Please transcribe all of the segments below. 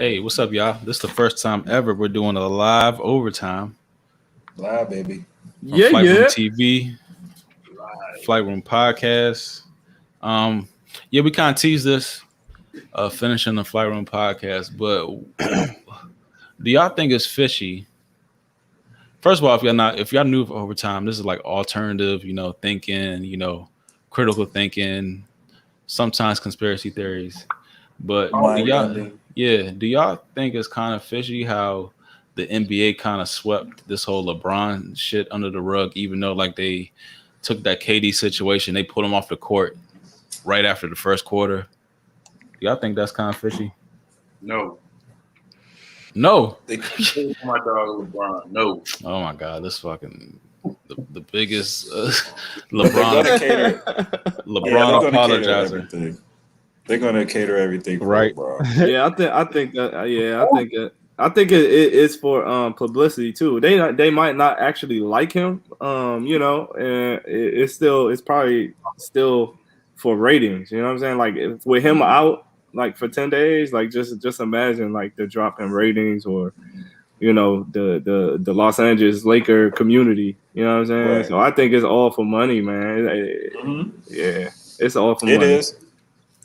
Hey, what's up, y'all? This is the first time ever we're doing a live overtime Live, baby. from Flight Room TV, Flight Room Podcast. Yeah, we kind of teased this, finishing the Flight Room Podcast, but do y'all think it's fishy? First of all, if y'all new for overtime, this is like alternative, thinking, critical thinking, sometimes conspiracy theories. But do y'all think it's kind of fishy how the NBA kind of swept this whole LeBron shit under the rug, even though like they took that KD situation, they put him off the court right after the first quarter. Do y'all think that's kind of fishy? No. They my dog LeBron. No. Oh my God, this fucking the biggest LeBron apologizer. They're gonna cater everything for right. LeBron. I think it's for publicity too. They might not actually like him, and it's probably still for ratings. You know what I'm saying? Like with him out like for 10 days, like just imagine like the drop in ratings or the Los Angeles Laker community. You know what I'm saying? Right. So I think it's all for money, man. Yeah, it's all for money. It is.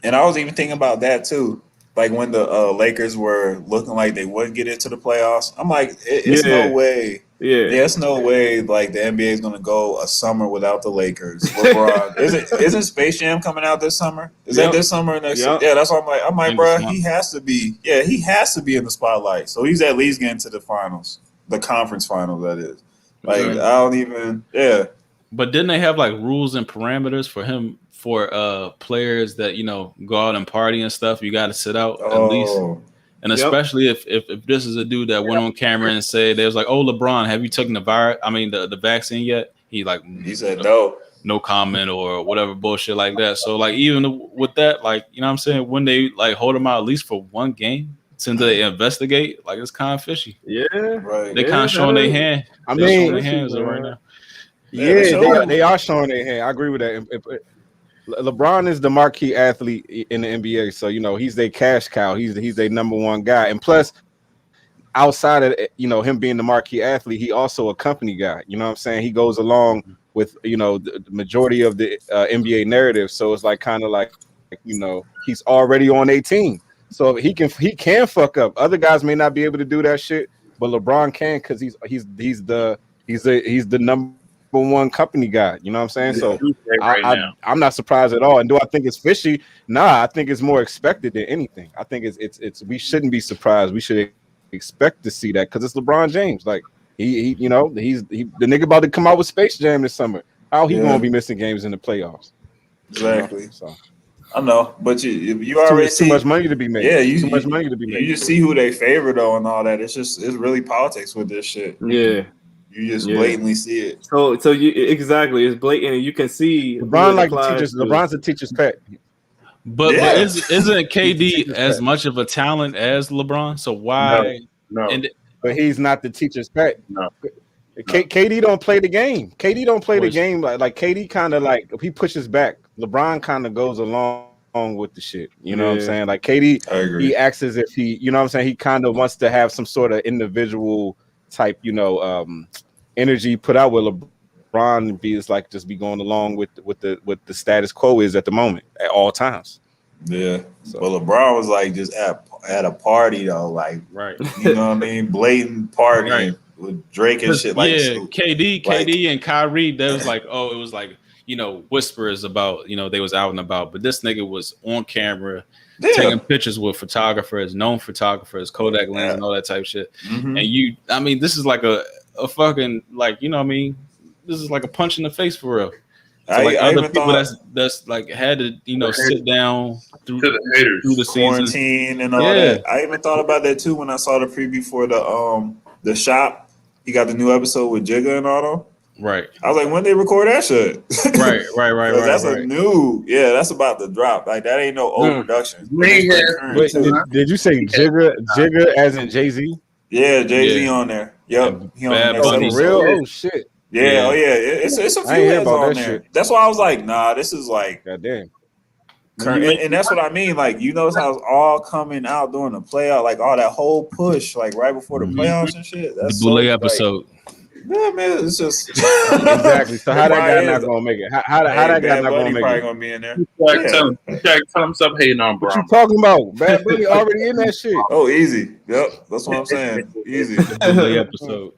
And I was even thinking about that too. Like when the Lakers were looking like they wouldn't get into the playoffs, I'm like, it's no way. Yeah, there's no way. Like the NBA is gonna go a summer without the Lakers. LeBron, isn't Space Jam coming out this summer? Is that this summer or next? Yeah, that's what I'm like, bro, he has to be. Yeah, he has to be in the spotlight. So he's at least getting to the finals, the conference finals. That is. Like I don't even. Yeah. But didn't they have like rules and parameters for him? For players that go out and party and stuff, you got to sit out at least, and especially if this is a dude that went on camera and said they was like, "Oh, LeBron, have you taken the vaccine yet?" He said no comment or whatever bullshit like that. So like even with that, like what I'm saying, when they like hold him out at least for one game since they investigate, like it's kind of fishy. Yeah, right. They kind of showing their hand. I mean, their hands right now. Yeah, they are showing their hand. I agree with that. LeBron is the marquee athlete in the NBA, so he's their cash cow. He's their number one guy, and plus, outside of him being the marquee athlete, he also a company guy. You know what I'm saying? He goes along with the majority of the NBA narrative. So it's like kind of like he's already on a team, so he can fuck up. Other guys may not be able to do that shit, but LeBron can because he's the number one company guy, you know what I'm saying? So I'm not surprised at all. And do I think it's fishy? Nah, I think it's more expected than anything. I think it's we shouldn't be surprised. We should expect to see that because it's LeBron James. Like he's the nigga about to come out with Space Jam this summer. How he gonna be missing games in the playoffs? Exactly. So I know, but you already see too much money to be made. Yeah, too much money to be made. You just see who they favor though and all that. It's really politics with this shit. Yeah. You just blatantly see it. So you exactly, it's blatant, and you can see LeBron's a teacher's pet. But isn't KD as much of a talent as LeBron? So why? No. But he's not the teacher's pet. No. KD don't play the game. KD don't play the game like KD kind of like he pushes back. LeBron kind of goes along with the shit. You know what I'm saying? Like KD, he acts as if he, you know what I'm saying? He kind of wants to have some sort of individual type, energy put out with LeBron and just be going along with the status quo is at the moment at all times. Yeah. So. But LeBron was like just at a party though, like right. You know what I mean? Blatant party with Drake and shit. Like KD and Kyrie, that was like, it was like, whispers about, they was out and about, but this nigga was on camera. Yeah. Taking pictures with photographers, known photographers, Kodak lens, and all that type of shit. Mm-hmm. And this is like a fucking like this is like a punch in the face for real. So like other people that's like had to sit down through the quarantine season and all that. I even thought about that too when I saw the preview for the shop. He got the new episode with Jigga and all them. Right. I was like, when they record that shit? Right. That's a new, that's about to drop. Like that ain't no old production. Wait, did you say Jigga as in Jay-Z? Yeah, Jay-Z on there. Yep. He on there. For real? Oh shit. Yeah, It's a few heads on there. Shit. That's why I was like, nah, this is like goddamn. And that's what I mean. Like, you notice how it's all coming out during the playoff, like all that whole push, like right before the playoffs and shit. That's the Boule so, episode. Yeah, man, it's just exactly. So how that guy not gonna make it? How that guy not gonna make probably it? Gonna be in there. Tell him stop hating on Brown. What you talking about? Bad Bunny already in that shit. Oh, easy. Yep, that's what I'm saying. Easy. Boule episode.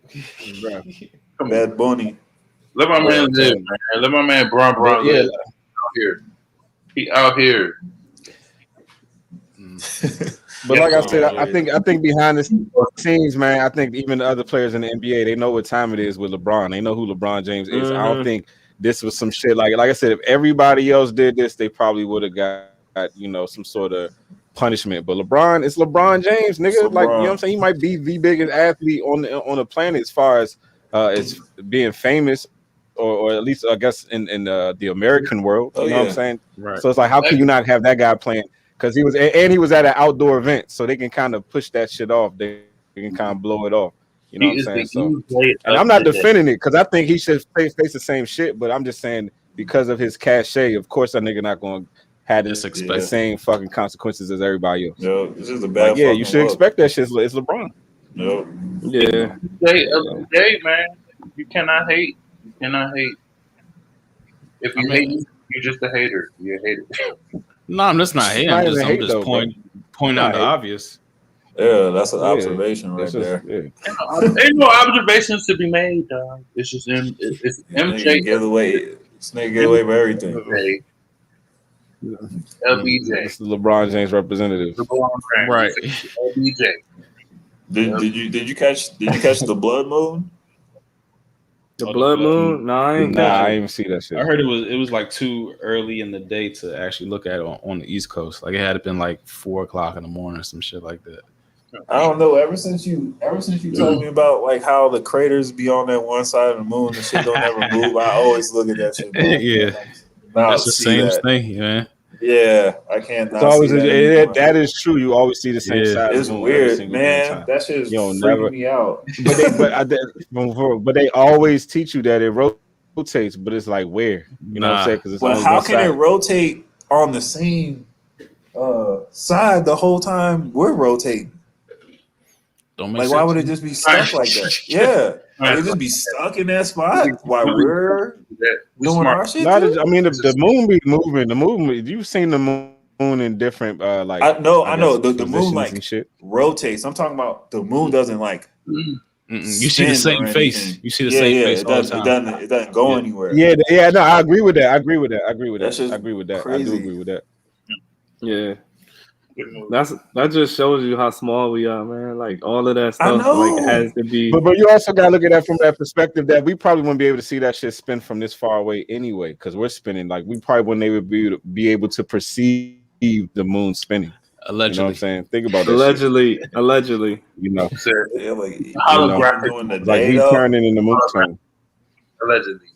Bad Bunny. Let my man live, man. Let my man Brown live. Out here. He out here. But like I said, I think behind the scenes, man, I think even the other players in the NBA, they know what time it is with LeBron. They know who LeBron James is. I don't think this was some shit like I said, if everybody else did this, they probably would have got some sort of punishment. But LeBron, it's LeBron James, nigga. Like, you know what I'm saying? He might be the biggest athlete on the planet as far as being famous, or at least I guess in the American world. You know what I'm saying? Right. So it's like, how can you not have that guy playing? Because he was at an outdoor event, so they can kind of push that shit off. They can kind of blow it off. You know what I'm saying? So, and I'm not defending it because I think he should face the same shit. But I'm just saying because of his cachet, of course that nigga not going to have the same fucking consequences as everybody else. No, this is a bad. Like, you should expect that shit. It's LeBron. No. Yeah. Hey, man, you cannot hate. You cannot hate. If you hate, you're just a hater. You're a hater. No, I'm just not hating. I'm just pointing out the obvious. Yeah, that's an observation right there. Yeah. Ain't no observations to be made, dog. It's just it's MJ. Get away. Snake get away with everything. LBJ. It's the LeBron James representative. Right. LBJ. Did you catch the blood moon? The blood moon? No, I ain't even see that shit. I heard it was like too early in the day to actually look at it on the East Coast. Like it had been like 4:00 in the morning or some shit like that. I don't know. Ever since you told me about like how the craters be on that one side of the moon and shit don't ever move, I always look at that shit. Yeah, that's the same thing, man. Yeah, I can't. It's always that is true. You always see the same side. It's weird, man. That shit is freaking me out. But they always teach you that it rotates, but it's like where, you know what I'm saying? Because it's how can it rotate on the same side the whole time we're rotating? Don't make like sense. why would it just be stuck like that? Yeah, like it just be stuck in that spot while we're doing our shit. I mean, the moon be moving. The moon, you've seen the moon in different like. I know the moon like shit rotates. I'm talking about the moon doesn't like. You see the same face. You see the same face all the time. It doesn't go anywhere. Yeah. No, I agree with that. I agree with that. Crazy. I do agree with that. Yeah. That just shows you how small we are, man. Like all of that stuff like has to be. But you also gotta look at that from that perspective that we probably wouldn't be able to see that shit spin from this far away anyway, because we're spinning. Like we probably wouldn't be able to perceive the moon spinning. Allegedly, you know what I'm saying? Think about that. Allegedly, you know. Holographic doing the like he turning in the moon turn. Allegedly.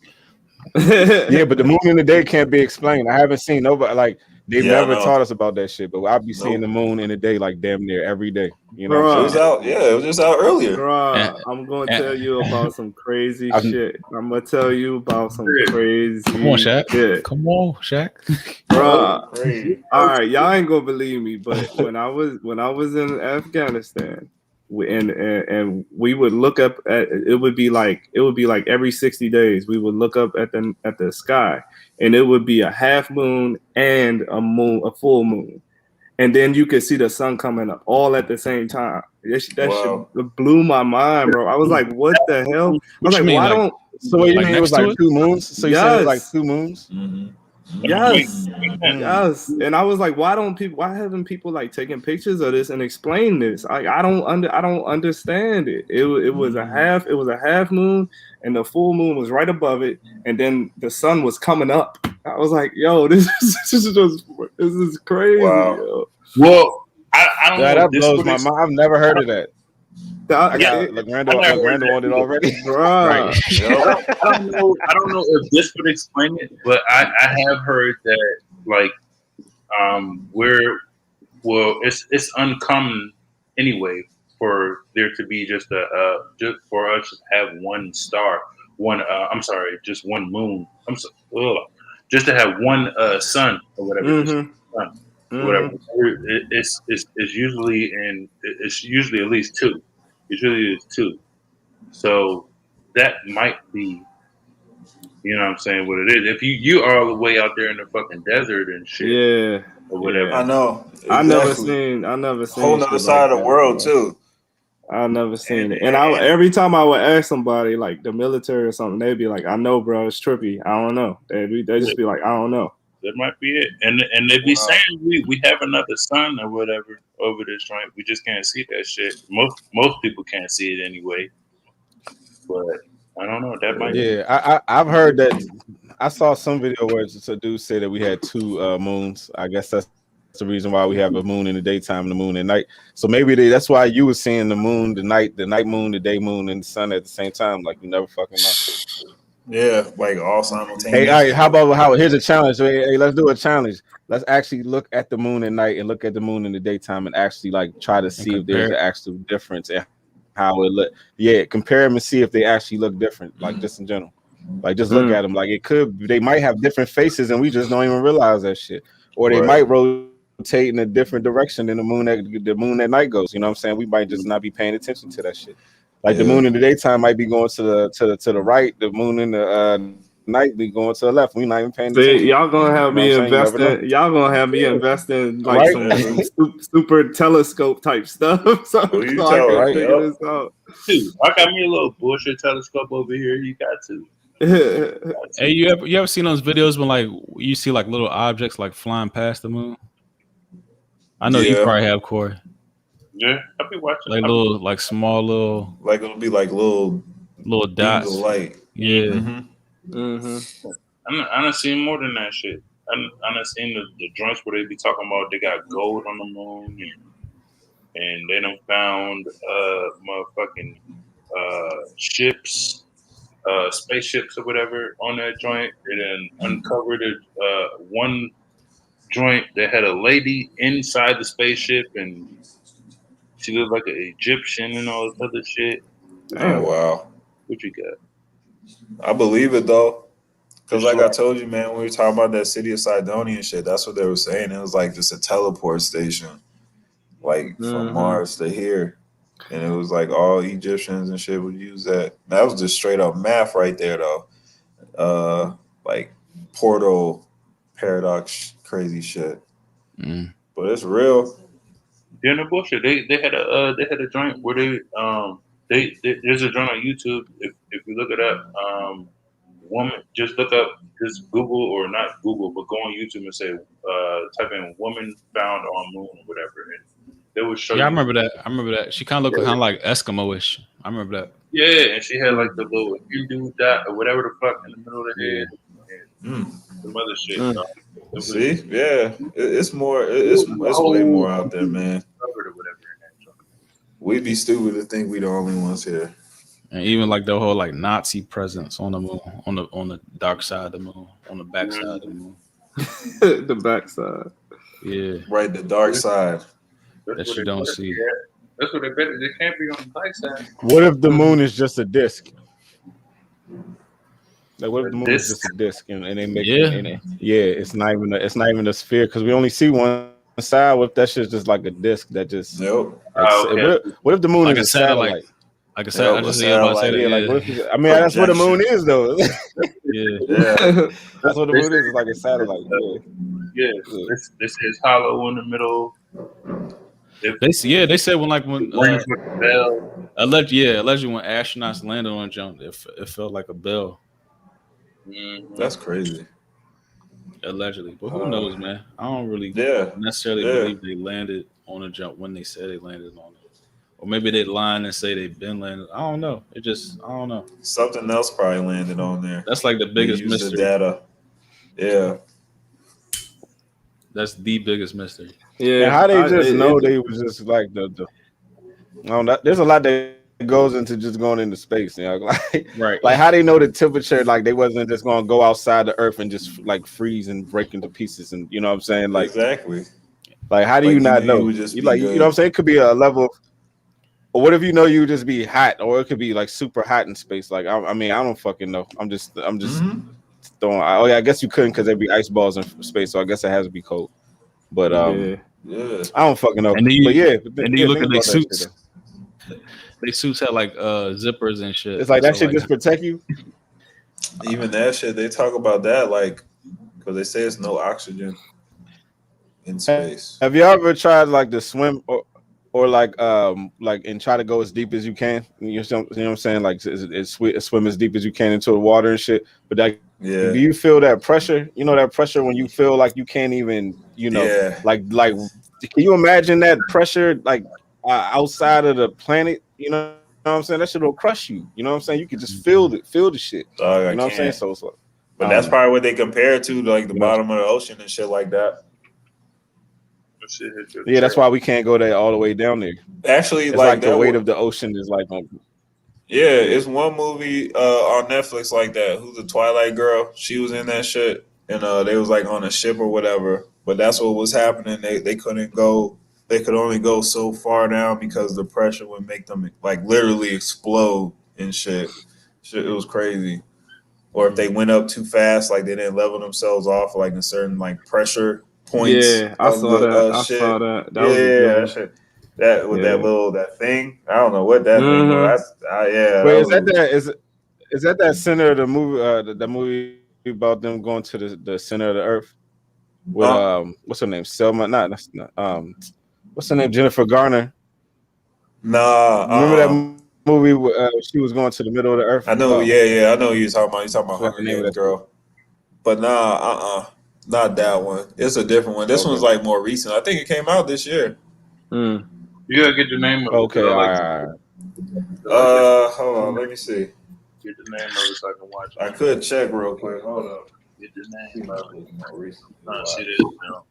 Yeah, but the moon in the day can't be explained. I haven't seen nobody like. They've never taught us about that shit, but I'll be seeing the moon in the day like damn near every day. You know, it was out. Yeah, it was just out earlier. Bruh, I'm gonna tell you about some crazy shit. I'm gonna tell you about some crazy. Come on, Shaq. Shit. Come on, Shaq. Bruh. All right, y'all ain't gonna believe me, but when I was in Afghanistan, and we would look up at it would be like every 60 days we would look up at the sky, and it would be a half moon and a full moon, and then you could see the sun coming up all at the same time. That shit blew my mind, bro. I was like, what the hell? I was like, why don't? So what you mean it was like 2 moons? So you said it was like 2 moons? Mm-hmm. Yes. And I was like, why haven't people like taking pictures of this and explain this? I don't understand it. It was a half moon, and the full moon was right above it, and then the sun was coming up. I was like, yo, this is crazy. Wow. Yo. Well, I don't know. That blows my mind. I've never heard of that. Legrando on it already, right? I don't know if this would explain it, but I have heard that like it's uncommon anyway for there to be just for us to have one star, just one moon. Just to have one sun or whatever. Mm-hmm. sun. Whatever. It's usually it's usually at least two. Usually it's two. So that might be, you know what I'm saying, what it is. If you are all the way out there in the fucking desert and shit, or whatever. I know. Exactly. I never seen whole other side of the world too. I never seen it. And every time I would ask somebody like the military or something, they'd be like, I know, bro, it's trippy. I don't know. They just be like, I don't know. That might be it. And they be saying we have another sun or whatever over this joint. We just can't see that shit. Most people can't see it anyway. But I don't know. That might be. I've heard that. I saw some video where a dude said that we had two moons. I guess that's the reason why we have a moon in the daytime and the moon at night. So maybe that's why you were seeing the moon, the night moon, the day moon, and the sun at the same time. Like you never fucking know. Yeah, like all simultaneous. Hey, all right, how about here's a challenge. Hey, let's do a challenge. Let's actually look at the moon at night and look at the moon in the daytime and actually like try to see if there's an actual difference in how it look. Yeah, compare them and see if they actually look different, like just in general. Like just look at them. Like they might have different faces and we just don't even realize that shit. Or they might rotate in a different direction than the moon at night goes. You know what I'm saying? We might just not be paying attention to that shit. Like the moon in the daytime might be going to the right, the moon in the night be going to the left. We're not even paying attention. Y'all gonna have me investing. Y'all gonna have me investing like some super telescope type stuff. So I can figure this out. Dude, I got me a little bullshit telescope over here. You got to. Hey, you ever seen those videos when like you see like little objects like flying past the moon? I know you probably have, Corey. Yeah, I'll be watching. Like little, like small little, like it'll be like little dots. Light. Yeah. I done seen more than that shit. I done seen the joints where they be talking about they got gold on the moon and they done found motherfucking ships, spaceships or whatever on that joint. They then uncovered one joint that had a lady inside the spaceship and she looked like an Egyptian and all this other shit. Oh wow! What you got? I believe it though, because like I told you, man, when we were talking about that city of Cydonia and shit, that's what they were saying. It was like just a teleport station, like from Mars to here, and it was like all Egyptians and shit would use that. That was just straight up math right there, though. Like portal paradox, crazy shit. But it's real. Yeah, no bullshit. They had a joint where there's a joint on YouTube. If you look it up, woman, just look up, just Google or not Google, but go on YouTube and say type in "woman found on moon" or whatever, and they would show. Yeah, I remember that. She kind of looked kind of like Eskimo-ish. I remember that. Yeah, and she had like the little Hindu dot or whatever the fuck in the middle of the head. And some other shit. See, yeah, it's more. It's way more out there, man. We'd be stupid to think we the only ones here. And even like the whole like Nazi presence on the moon, on the dark side of the moon, on the back side of the moon. The back side. Yeah. Right, the dark side. That you don't see. That's what they better. They can't be on the dark side. What if the moon is just a disc? Like what if the moon is just a disc and they make it? Yeah, it's not even a sphere because we only see one side. What if that shit's just like a disc that just? Nope. What if the moon like is a satellite? Like I said, I just about to say that. Like, what if, I mean, that's what the moon is, though. Yeah. That's what the moon is. It's like a satellite. Yeah. This is hollow in the middle. They said when allegedly when astronauts landed on a jump, it felt like a bell. That's crazy. Allegedly, but who knows, man? I don't really necessarily believe they landed on a jump when they said they landed on it, or maybe they lie and say they've been landed. I don't know. I don't know. Something else probably landed on there. That's like the biggest mystery. The data. Yeah. That's the biggest mystery. Yeah, and how they just know they was just like the I don't know, there's a lot that goes into just going into space, you know, like right. Like how they know the temperature, like they wasn't just gonna go outside the earth and just like freeze and break into pieces, and you know what I'm saying? Like exactly. Like how do you not know? You know what I'm saying? It could be a level of, or what if you know you would just be hot, or it could be like super hot in space. Like I mean, I don't fucking know. I'm just throwing. Oh yeah, I guess you couldn't because there'd be ice balls in space, so I guess it has to be cold. But Yeah. I don't fucking know. And then But yeah, and then you look at their about that shit, suits. They suits have like zippers and shit. It's like that shit just protect you. Even that shit, they talk about that like because they say it's no oxygen in space. Have you ever tried like to swim or like and try to go as deep as you can? You know what I'm saying? Like swim as deep as you can into the water and shit. But like, Yeah. do you feel that pressure? You know that pressure when you feel like you can't even, like can you imagine that pressure like outside of the planet? You know what I'm saying? That shit will crush you. You know what I'm saying? You can just feel the shit. Dog, you know what I'm saying? So it's like, but that's probably what they compare it to, like the bottom of the ocean and shit like that. Yeah, that's why we can't go there all the way down there. Actually, it's like the weight of the ocean is like. Yeah, it's one movie on Netflix like that. Who's the Twilight girl? She was in that shit, and they was like on a ship or whatever. But that's what was happening. They couldn't go. They could only go so far down because the pressure would make them like literally explode and shit. It was crazy. Or if they went up too fast, like they didn't level themselves off like in certain like pressure points. Yeah, I saw that. I saw that. That was a good one. That shit. That with that thing. I don't know what that thing was. Wait, is that center of the movie? The movie about them going to the center of the earth with what's her name? Selma? That's not. What's her name? Jennifer Garner. Nah. Remember that movie? She was going to the middle of the earth. I know. Yeah. I know you're talking about. You're talking about Hunger Games, girl. But not that one. It's a different one. This one's like more recent. I think it came out this year. You gotta get the name of it. Okay, all right. Hold on. Let me see. Get the name of it so I can watch it. I could check real quick. Hold up. Get the name of it. More recent. See this now.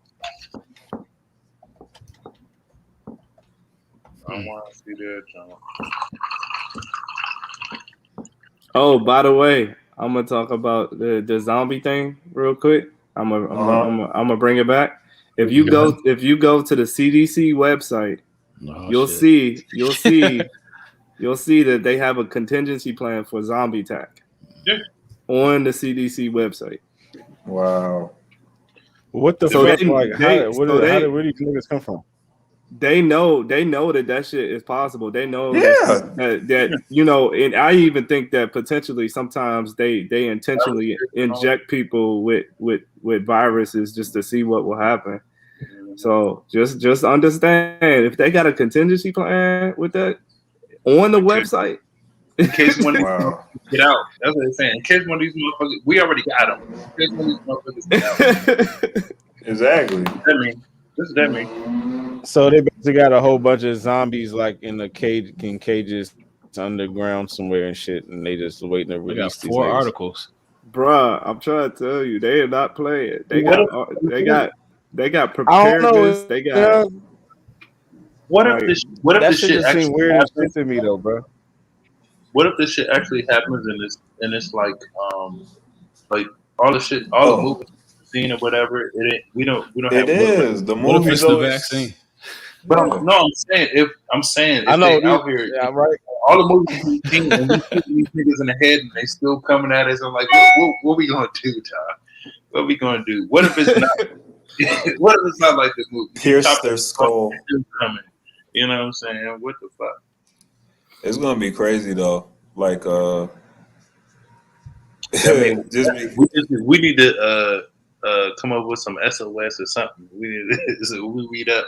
I want to see that, John. Oh, by the way, I'm gonna talk about the zombie thing real quick. I'm gonna bring it back. If you go to the CDC website, you'll see that they have a contingency plan for zombie attack on the CDC website. Wow. What the fuck? Where do these niggas come from? They know that shit is possible. They know that and I even think that potentially sometimes they intentionally inject people with viruses just to see what will happen. So just understand, if they got a contingency plan with that on the website, in case one get out. That's what they're saying. In case one of these motherfuckers, we already got them. In case one of these motherfuckers get out. Exactly. This is that mean. So they basically got a whole bunch of zombies like in cages underground somewhere and shit, and they just waiting to release these 4 articles. Bruh, I'm trying to tell you, they are not playing. They got preparedness. They got. What if this? What if that this shit just actually seems weird as shit to me though, bro? What if this shit actually happens and it's like all the shit, all the movies seen or whatever? We don't have. It is the movie. It's the vaccine. But I'm saying if I know they out here, right? all the movies we've seen, and we shoot these niggas in the head, and they still coming at us. I'm like, what we gonna do, John? What we gonna do? What if it's not? What if it's not like the movie? Pierce their skull. Coming. You know what I'm saying? What the fuck? It's gonna be crazy though. Like, we need to come up with some SOS or something. We need to, so we read up.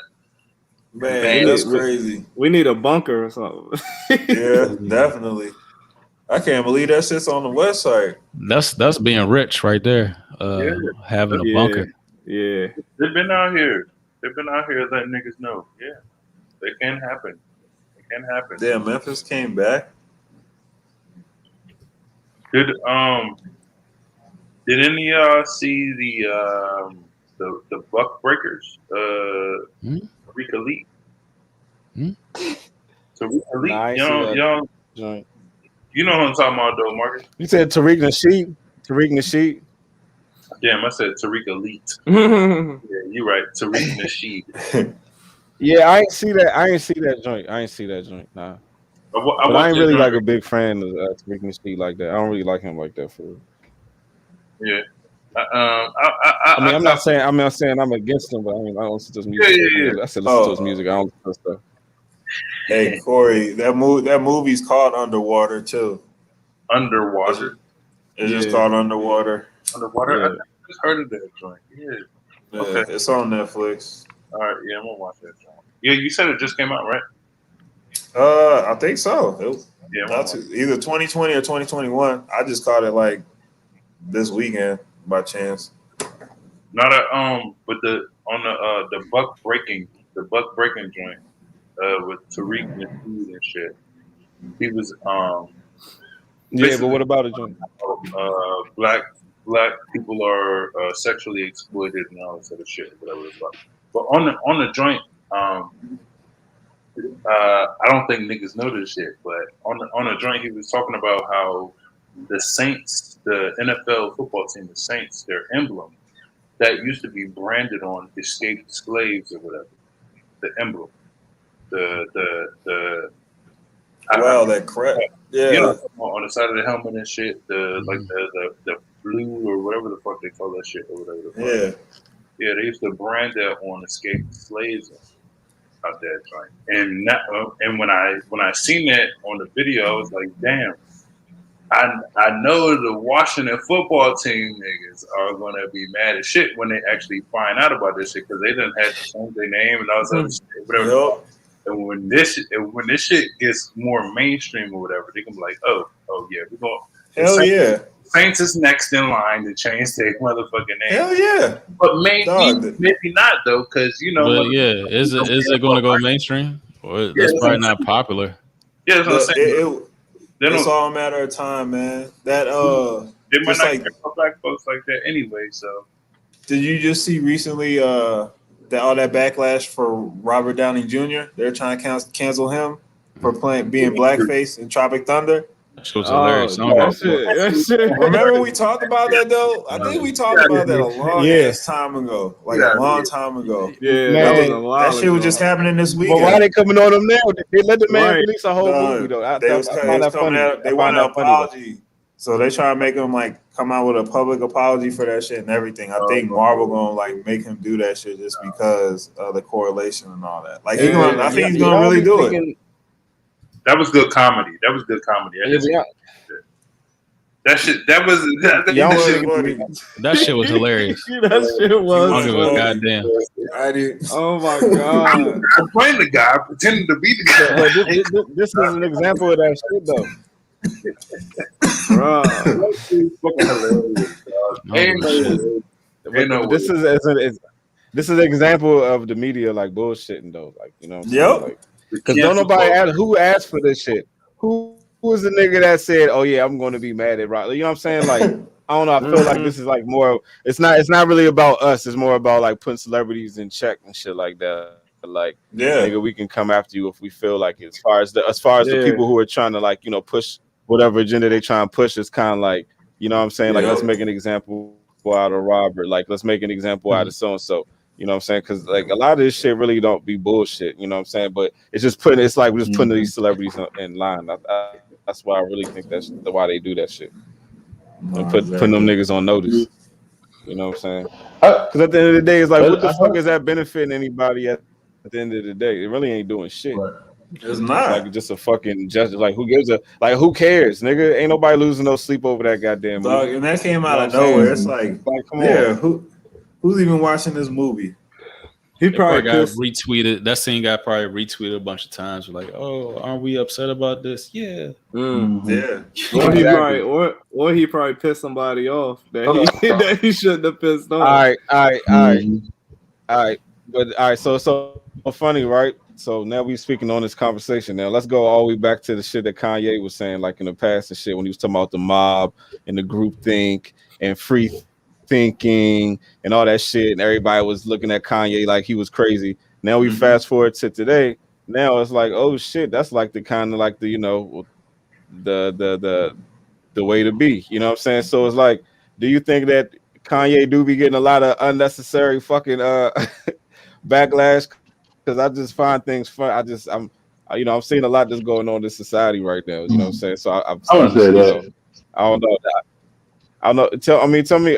Man, that's crazy. We need a bunker or something. Yeah, definitely. I can't believe that shit's on the website. That's being rich right there. Having a bunker. Yeah. They've been out here. Letting niggas know. Yeah. It can happen. Damn, Memphis came back. Did any of y'all see the Buck Breakers? Tariq Elite. Tariq Elite. Nah, you know what I'm talking about though, Marcus. You said Tariq Nasheed. Damn, I said Tariq Elite. Yeah, you're right. Tariq Nasheed. Yeah, I ain't see that joint. Nah. But I ain't really like a big fan of Tariq Nasheed like that. I don't really like him like that for real. Yeah. I'm not saying I'm against him, but I mean I don't listen to his music. Yeah. I said listen to his music. I don't listen to stuff. Hey Corey, that movie's called Underwater too. Underwater. It's just called Underwater. Underwater. I just heard of that joint. Yeah. Okay. It's on Netflix. All right. Yeah, I'm gonna watch that joint. Yeah, you said it just came out, right? I think so. Either 2020 or 2021. I just caught it like this weekend by chance. Not but the buck breaking joint with Tariq and shit. He was Yeah, but what about it, John? Black people are sexually exploited and all this other shit, whatever the fuck. But on the joint, I don't think niggas know this shit, but on the joint, he was talking about how the Saints, the NFL football team, the Saints, their emblem that used to be branded on escaped slaves or whatever. The emblem, that crap. Yeah, you know, on the side of the helmet and shit, the blue or whatever the fuck they call that shit or whatever the fuck. Yeah, they used to brand that on escaped slaves out there, and when I seen that on the video, I was like, damn. I know the Washington football team niggas are gonna be mad as shit when they actually find out about this shit because they done had to change their name and all this other shit, whatever. Yep. And when this shit gets more mainstream or whatever, they can be like, oh yeah, we're going. Hell yeah. Saints is next in line to change their motherfucking name. Hell yeah. But maybe not though, because you know. But yeah, is it going to go mainstream? Or that's probably not popular. Yeah, that's what I'm saying. It's all a matter of time, man. That they might not care for black folks like that anyway. So, did you just see recently all that backlash for Robert Downey Jr.? They're trying to cancel him for being blackface in Tropic Thunder. That was hilarious. That shit. Remember we talked about that though? I think we talked about that a long ass time ago. A long time ago. Yeah, that shit was just happening this weekend. But why are they coming on him now? They let the man release a whole movie though. They want an apology. So they try to make him like come out with a public apology for that shit and everything. I think Marvel gonna like make him do that shit just because of the correlation and all that. Like I think he's gonna really do it. That was good comedy. That shit was hilarious. That shit was. I don't give a goddamn. I did. Oh my god! I'm playing the guy, pretending to be the guy. This is an example of that shit, though. This is an example of the media like bullshitting though, like you know. Yep. Because don't nobody asked for this shit. Who was the nigga that said, "Oh yeah, I'm going to be mad at Rock"? You know what I'm saying? Like I don't know. I feel like this is like more. It's not really about us. It's more about like putting celebrities in check and shit like that. Like nigga, we can come after you if we feel like it. As far as the people who are trying to like push whatever agenda they try and push, it's kind of like you know what I'm saying. Like let's make an example out of Robert. Like let's make an example out of so and so. You know what I'm saying? Because like a lot of this shit really don't be bullshit. You know what I'm saying? But it's just it's like we're just putting these celebrities in line. That's why I really think that's why they do that shit. And putting them niggas on notice. You know what I'm saying? Because at the end of the day, it's like what the fuck is that benefiting anybody at the end of the day? It really ain't doing shit. It's not like just a fucking just like who cares, nigga? Ain't nobody losing no sleep over that goddamn movie. And that came out of nowhere. It's like come on. Who's even watching this movie? He probably got retweeted. That scene got probably retweeted a bunch of times. Like, oh, aren't we upset about this? Yeah. Yeah. Or he probably pissed somebody off that he shouldn't have pissed off. All right. But all right, so funny, right? So now we speaking on this conversation. Now let's go all the way back to the shit that Kanye was saying, like in the past and shit, when he was talking about the mob and the group think and free thinking and all that shit, and everybody was looking at Kanye like he was crazy. Now we fast forward to today. Now it's like, oh shit, that's like the kind of like the the way to be. You know what I'm saying? So it's like, do you think that Kanye do be getting a lot of unnecessary fucking backlash? Because I just find things fun. I'm seeing a lot that's going on in society right now. You know what I'm saying? So I would say that. I don't know. Tell me.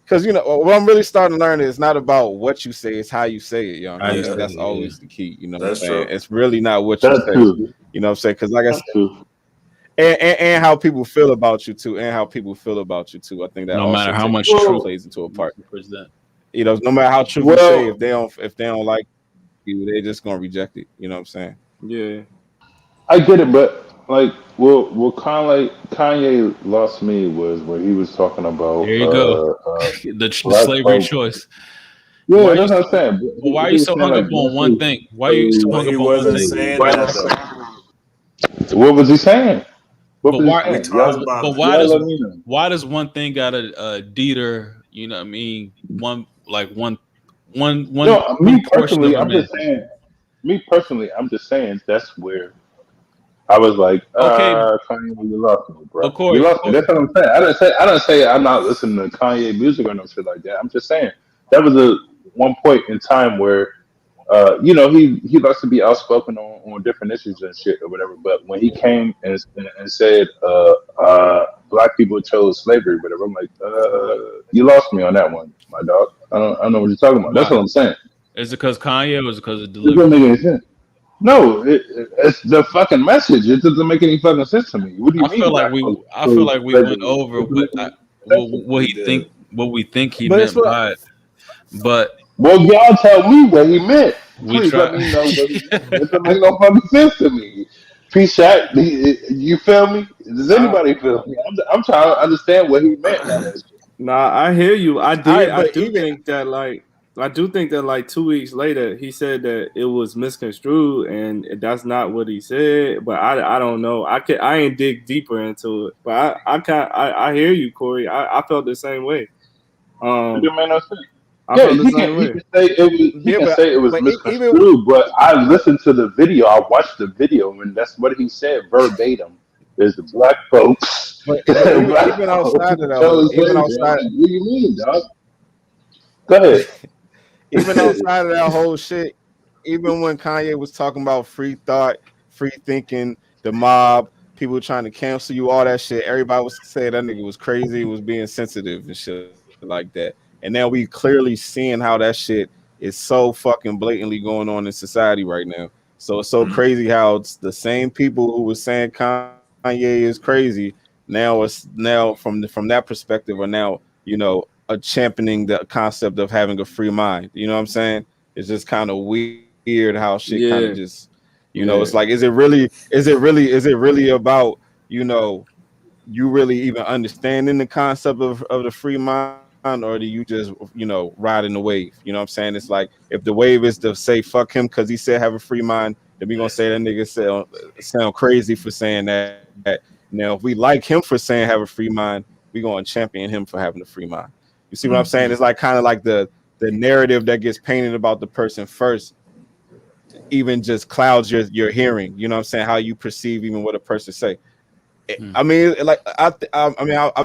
because what I'm really starting to learn is not about what you say, it's how you say it, young. That's always the key. You know what I'm saying? It's really not what you say. True. You know what I'm saying? Because like I said, true. And how people feel about you too, I think that no also matter how much truth truth plays into a part. present. No matter how true you say, if they don't like you, they're just gonna reject it. You know what I'm saying? Yeah. I get it, but like, what Kanye lost me was where he was talking about There you go. The black slavery folks. choice. Yeah, that's what I'm saying. But why are He you was so saying hung like up on black one folks thing? Why are you so But hung he up on one wasn't thing? saying that though. What was he saying? What But was he why? saying? But why does one thing gotta deter? You know what I mean? One No, me portion of personally, a I'm man. just saying. Me personally, I'm just saying that's where I was like, Okay, Kanye, you lost me, bro. but You Corey, lost me. That's what I'm saying. I didn't say I'm not listening to Kanye music or no shit like that. I'm just saying that was a one point in time where, he likes to be outspoken on different issues and shit or whatever. But when he came and said, black people chose slavery, whatever, I'm like, you lost me on that one, my dog. I don't know what you're talking about. That's why? what I'm saying. Is it because Kanye or is it because of It doesn't delivery? make any sense. No, it's the fucking message. It doesn't make any fucking sense to me. What do you I feel mean, like black we folks I feel chose like we went slavery? over It doesn't make any sense. what We he did. what we think he But it's meant what by it. But Well, y'all tell me what he meant. we Please let try. me know what he meant. It doesn't make no fucking sense to me. P-Shot, you feel me? Does anybody feel me? I'm trying to understand what he meant by that shit. Nah, I hear you. all right, I but do think that like 2 weeks later he said that it was misconstrued and that's not what he said. But I don't know. I ain't dig deeper into it. But I hear you, Corey. I felt the same way. It didn't make no sense. I Yeah, felt the same he way. can say it was he yeah, can say it was even misconstrued, but I listened to the video. I watched the video, and that's what he said verbatim. Is the black folks, but black even folks outside of that, chose slavery. I'm like, what do you mean, dog? Go ahead. even outside of that whole shit, even when Kanye was talking about free thought, free thinking, the mob, people trying to cancel you, all that shit, everybody was saying that nigga was crazy, was being sensitive and shit like that. And now we clearly seeing how that shit is so fucking blatantly going on in society right now. So it's so crazy how it's the same people who was saying Kanye is crazy now from that perspective are now championing the concept of having a free mind. You know what I'm saying? It's just kind of weird how shit kind of Yeah, just yeah. it's like, is it really about you really even understanding the concept of the free mind, or do you just riding the wave? You know what I'm saying? It's like, if the wave is to say fuck him because he said have a free mind, then we gonna say that nigga sound crazy for saying that. Now, if we like him for saying have a free mind, we gonna champion him for having a free mind. You see what I'm saying? It's like kind of like the narrative that gets painted about the person first even just clouds your hearing. You know what I'm saying? How you perceive even what a person say. I mean, like I've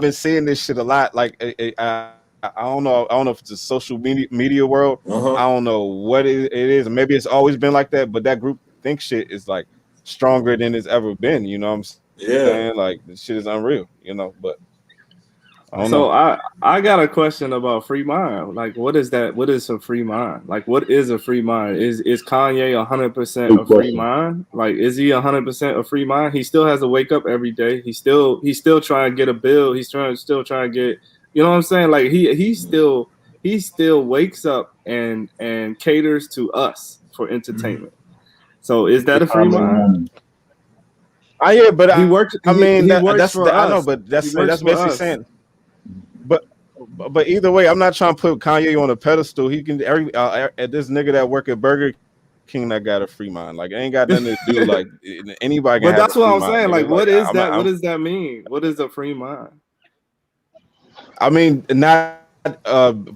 been seeing this shit a lot. Like I don't know. I don't know if it's a social media world. I don't know what it is. Maybe it's always been like that. But that group think shit is like stronger than it's ever been. You know what I'm saying? Like, this shit is unreal. But I don't know. I got a question about free mind. Like, what is that? What is a free mind? Like, what is a free mind? Is Kanye 100% Good a free question. mind? Like, is he 100% a free mind? He still has to wake up every day. He's still trying to get a bill. He's still trying to get. You know what I'm saying? Like, he still wakes up and caters to us for entertainment. So is that a free mind? Yeah, but He works. I mean He works that's for I know, us. but He works that's for basically us. saying. But either way, I'm not trying to put Kanye on a pedestal. He can this nigga that work at Burger King that got a free mind. Like, it ain't got nothing to do. Like, anybody can But have a that's what free I'm mind. saying. Nigga. Like, what Like, is that? What does that mean? What is a free mind? I mean, not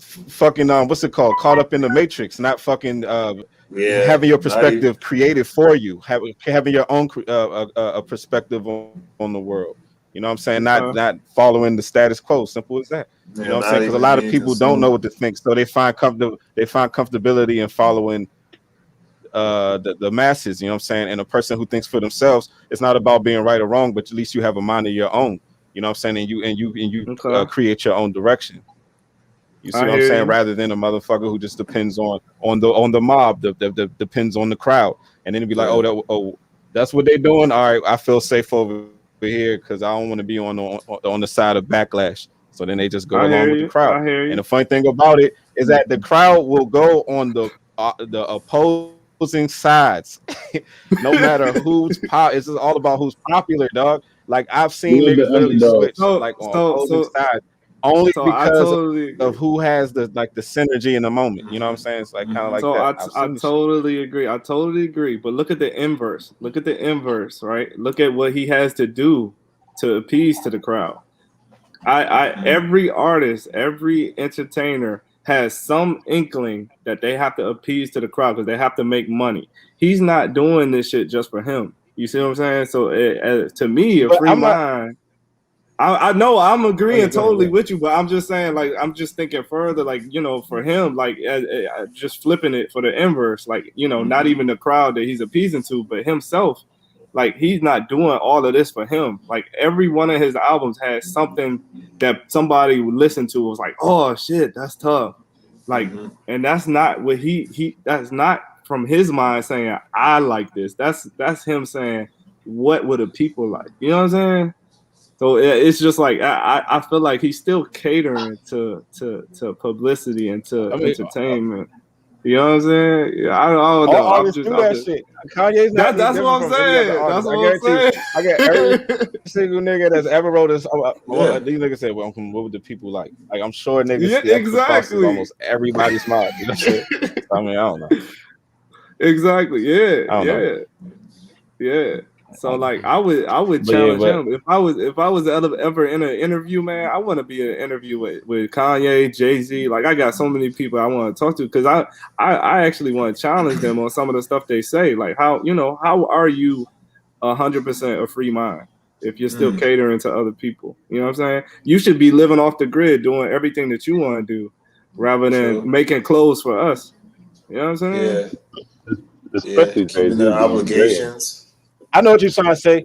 fucking what's it called? Caught up in the matrix. Not fucking having your perspective created for you. Having your own perspective on the world. You know what I'm saying? Not following the status quo. Simple as that. You know what I'm saying? Because a lot of people don't know what to think, so they find comfortability in following the masses. You know what I'm saying? And a person who thinks for themselves, it's not about being right or wrong, but at least you have a mind of your own. You know what I'm saying? And you Okay. create your own direction. You see what I'm saying? Rather than a motherfucker who just depends on the mob, that depends on the crowd, and then it'd be like, oh, that's what they're doing. All right, I feel safe over here because I don't want to be on the side of backlash. So then they just go along with the crowd. And the funny thing about it is that the crowd will go on the opposing sides, no matter who's It's just all about who's popular, dog. Like I've seen niggas literally switch like on opposing sides only because of who has the synergy in the moment. You know what I'm saying? It's like kind of like that. I totally agree. I totally agree. But look at the inverse. Look at the inverse, right? Look at what he has to do to appease to the crowd. Every artist, every entertainer has some inkling that they have to appease to the crowd because they have to make money. He's not doing this shit just for him. You see what I'm saying? So to me, a free mind. I know I'm agreeing totally with you, but I'm just saying, like, I'm just thinking further, like, you know, for him, like, just flipping it for the inverse, like, you know, not even the crowd that he's appeasing to, but himself. Like, he's not doing all of this for him. Like, every one of his albums has something that somebody would listen to was like, oh shit, that's tough. Like, and that's not what that's not from his mind saying, I like this. That's him saying, what would the people like? You know what I'm saying? So it's just like I feel like he's still catering to publicity and to entertainment. You know what I'm saying? Yeah, I don't know. All artists do that shit. Kanye's not. That's what I'm saying. That's what I'm saying. I get every single nigga that's ever wrote this. These niggas say, "Well, what would the people like?" Like I'm sure niggas exactly almost everybody's mind. You know what I'm saying? I mean, I don't know. Exactly. Yeah. Yeah. So like I would challenge him if I was ever in an interview, man. I want to be in an interview with Kanye, Jay-Z. Like I got so many people I want to talk to because I actually want to challenge them on some of the stuff they say. Like how are you 100% a free mind if you're still catering to other people? You know what I'm saying? You should be living off the grid, doing everything that you want to do, rather than making clothes for us. You know what I'm saying? Yeah. Especially keeping the obligations. I know what you're trying to say.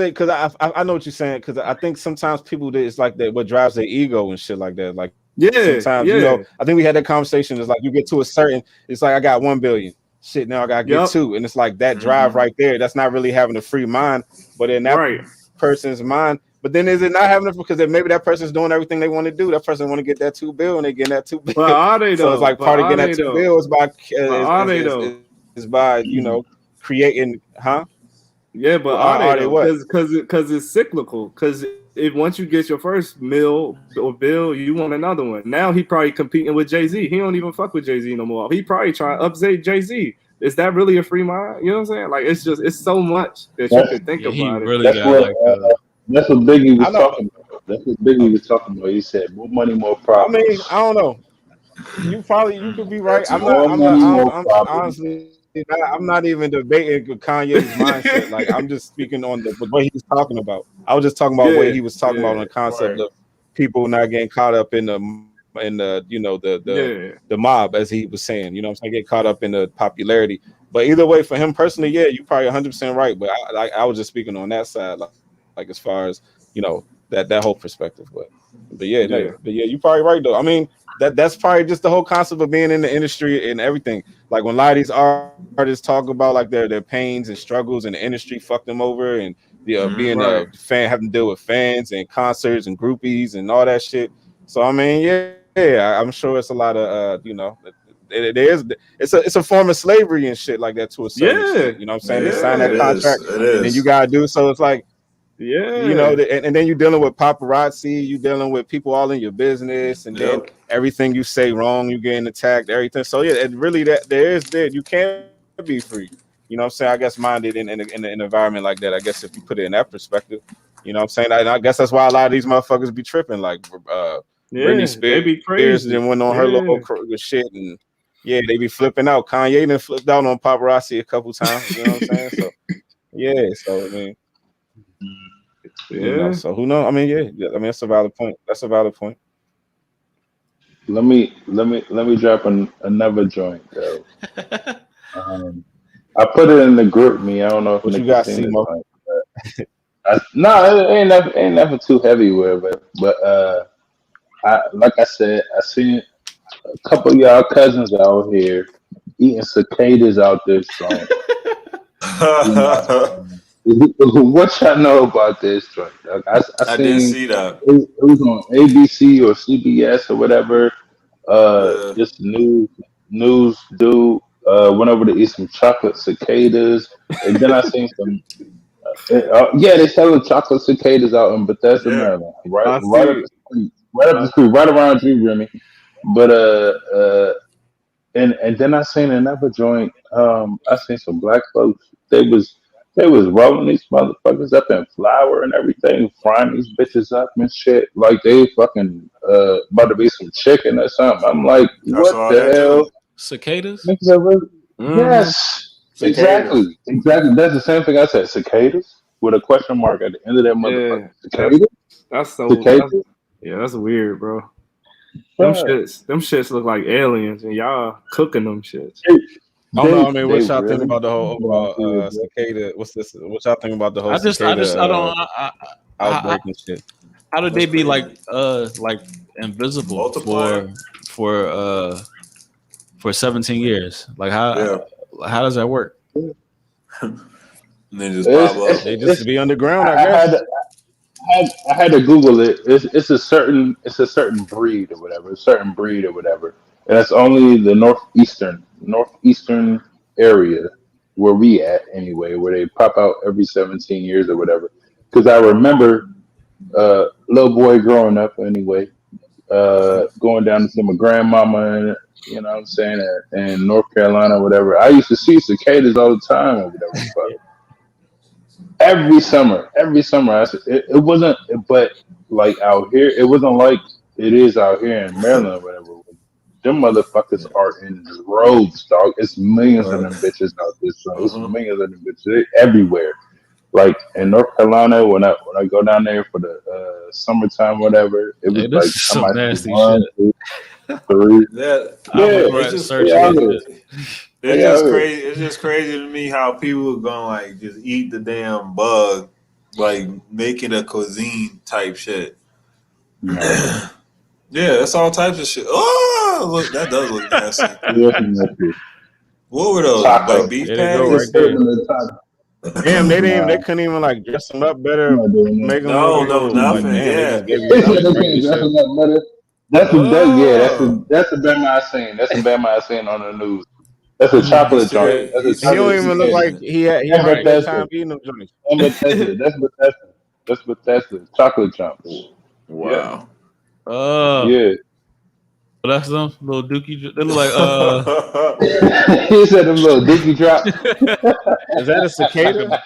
Because I know what you're saying. Because I think sometimes people it's like that. What drives their ego and shit like that. Like sometimes you know. I think we had that conversation. It's like you get to a certain. It's like I got 1 billion. Shit, now I gotta get 2, and it's like that drive right there. That's not really having a free mind, but in that person's mind. But then is it not having it because maybe that person's doing everything they want to do? That person want to get that 2 bill and they getting that 2 bill. But are they though? So it's like part of getting that 2 bill is by you know creating, Yeah, but are they what? Because it's cyclical. Because if once you get your first meal or bill, you want another one. Now he probably competing with Jay-Z. He don't even fuck with Jay-Z no more. He probably trying to update Jay-Z. Is that really a free mind? You know what I'm saying? Like it's so much that you can think about it. Really that's what Biggie was talking about. That's what Biggie was talking about. He said, "More money, more problems." I mean, I don't know. You could be right. I'm honestly. I'm not even debating Kanye's mindset. Like I'm just speaking on the way he was talking about. I was just talking about what he was talking about on the concept of people not getting caught up in the you know the mob, as he was saying. You know what I'm saying? Get caught up in the popularity. But either way, for him personally, yeah, you're probably 100% right. But I was just speaking on that side, like as far as you know that whole perspective. But yeah, you're probably right though. I mean. That's probably just the whole concept of being in the industry and everything. Like when a lot of these artists talk about like their pains and struggles and the industry fucked them over and being a fan, having to deal with fans and concerts and groupies and all that shit. So I mean, yeah, I'm sure it's a lot of you know, it's a form of slavery and shit like that to a certain extent. You know what I'm saying? They sign that contract and then you gotta do so. It's like. Yeah, you know, and then you're dealing with paparazzi, you're dealing with people all in your business, and then everything you say wrong, you're getting attacked, everything. So yeah, it really you can't be free. You know what I'm saying? I guess minded in an environment like that. I guess if you put it in that perspective, you know what I'm saying? I guess that's why a lot of these motherfuckers be tripping, like Britney Spears then went on her little shit, and they be flipping out. Kanye then flipped out on paparazzi a couple times. You know what I'm saying? So so I mean. You know, so who knows? I mean, that's a valid point. Let me drop another joint though. I put it in the group me. I don't know if what you got, Simo. No, it ain't nothing too heavy with it, but like I said, I seen a couple of y'all cousins out here eating cicadas out this joint. You know, what y'all know about this joint? Like, I did seen see that. it was on ABC or CBS or whatever. Yeah. This news dude went over to eat some chocolate cicadas, and then I seen some. Yeah, they selling chocolate cicadas out in Bethesda, Yeah. Maryland, right, I right up see. the street, right around you, Remy. But and then I seen another joint. I seen some black folks. They was rolling these motherfuckers up in flour and everything, frying these bitches up and shit. Like they fucking about to be some chicken or something. I'm like, I what saw the that hell? too. Cicadas? Niggas are really- Mm-hmm. Yes, Cicadas. exactly. That's the same thing I said. Cicadas with a question mark at the end of that motherfucker. Yeah, Cicadas, that's so. cicadas. That's weird, bro. Them Bruh. shits look like aliens, and y'all cooking them shits. I don't know. I mean, They what y'all think really about the whole out here, overall bro. cicada? What's this? What y'all think about the whole I cicada don't. outbreak and shit? How did That's they be crazy. like invisible Multiplying? for 17 years? Like Yeah. how does that work? And then just pop up. They just be underground, I I guess. I had to Google it. It's a certain breed or whatever, and it's only the northeastern area where we at anyway, where they pop out every 17 years or whatever. Because I remember, little boy growing up anyway, going down to see my grandmama and you know what I'm saying in North Carolina or whatever. I used to see cicadas all the time or whatever. But every summer, it wasn't, but like out here, it wasn't like it is out here in Maryland or whatever. Them motherfuckers are in droves, dog. It's millions of them bitches out there. So it's millions of them bitches. They're everywhere. Like in North Carolina, when I go down there for the summertime, whatever, it was Hey, this like is I some might see nasty one, shit. two, three. That I'm Yeah, gonna it's go just search they out this here. shit. it's They out just here. crazy. It's just crazy to me how people gonna like just eat the damn bug, like make it a cuisine type shit. No. Yeah, that's all types of shit. Oh, look, that does look nasty. Yes, nasty. What were those? Taco. Like beef There they go, right patties? Just put there. them in the taco. Damn, Nah, they couldn't even like dress them up I'm better, not doing that. make them No, look no, cool. Like, nothing. damn, they Yeah. just gave you They some said they regular can't dress shit. them up better. Oh, That's the Bama I seen. That's the Bama I seen on the news. That's a he chocolate joint. said That's he a He don't said chocolate even look cicada. like seasoning. he And having a good Bethesda. time eating them joints. And Bethesda. That's Bethesda. Chocolate chunks. Yeah. Wow. Yeah. That's them little dookie. They look like He said them little dookie drops. Is that a cicada?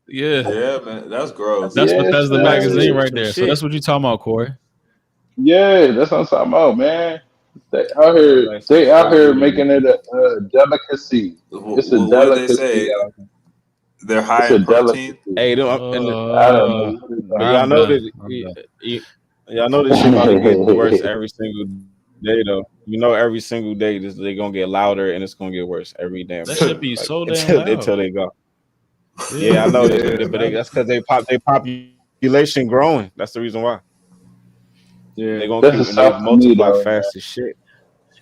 yeah. Yeah, man, that's gross. That's Yes, Bethesda That might magazine be sir. right some there. So that's shit. what you talking about, Corey. Yeah, that's what I'm talking about, man. Sounds like some They out shit here we making it a delicacy. It's a What did they delicacy, say? y'all. They're It's high a in protein. delicacy. Hey, I don't know what it's but y'all I'm know done. that I'm done. y'all know this shit about to get worse every single day though. You know, every single day they gonna get louder and it's gonna get worse every damn That day. should be Like so damn loud. until they go. Yeah, I know that, but that's because they population growing. That's the reason why. Yeah. They gonna That's keep a and they South for me multiply though, man. fast as shit.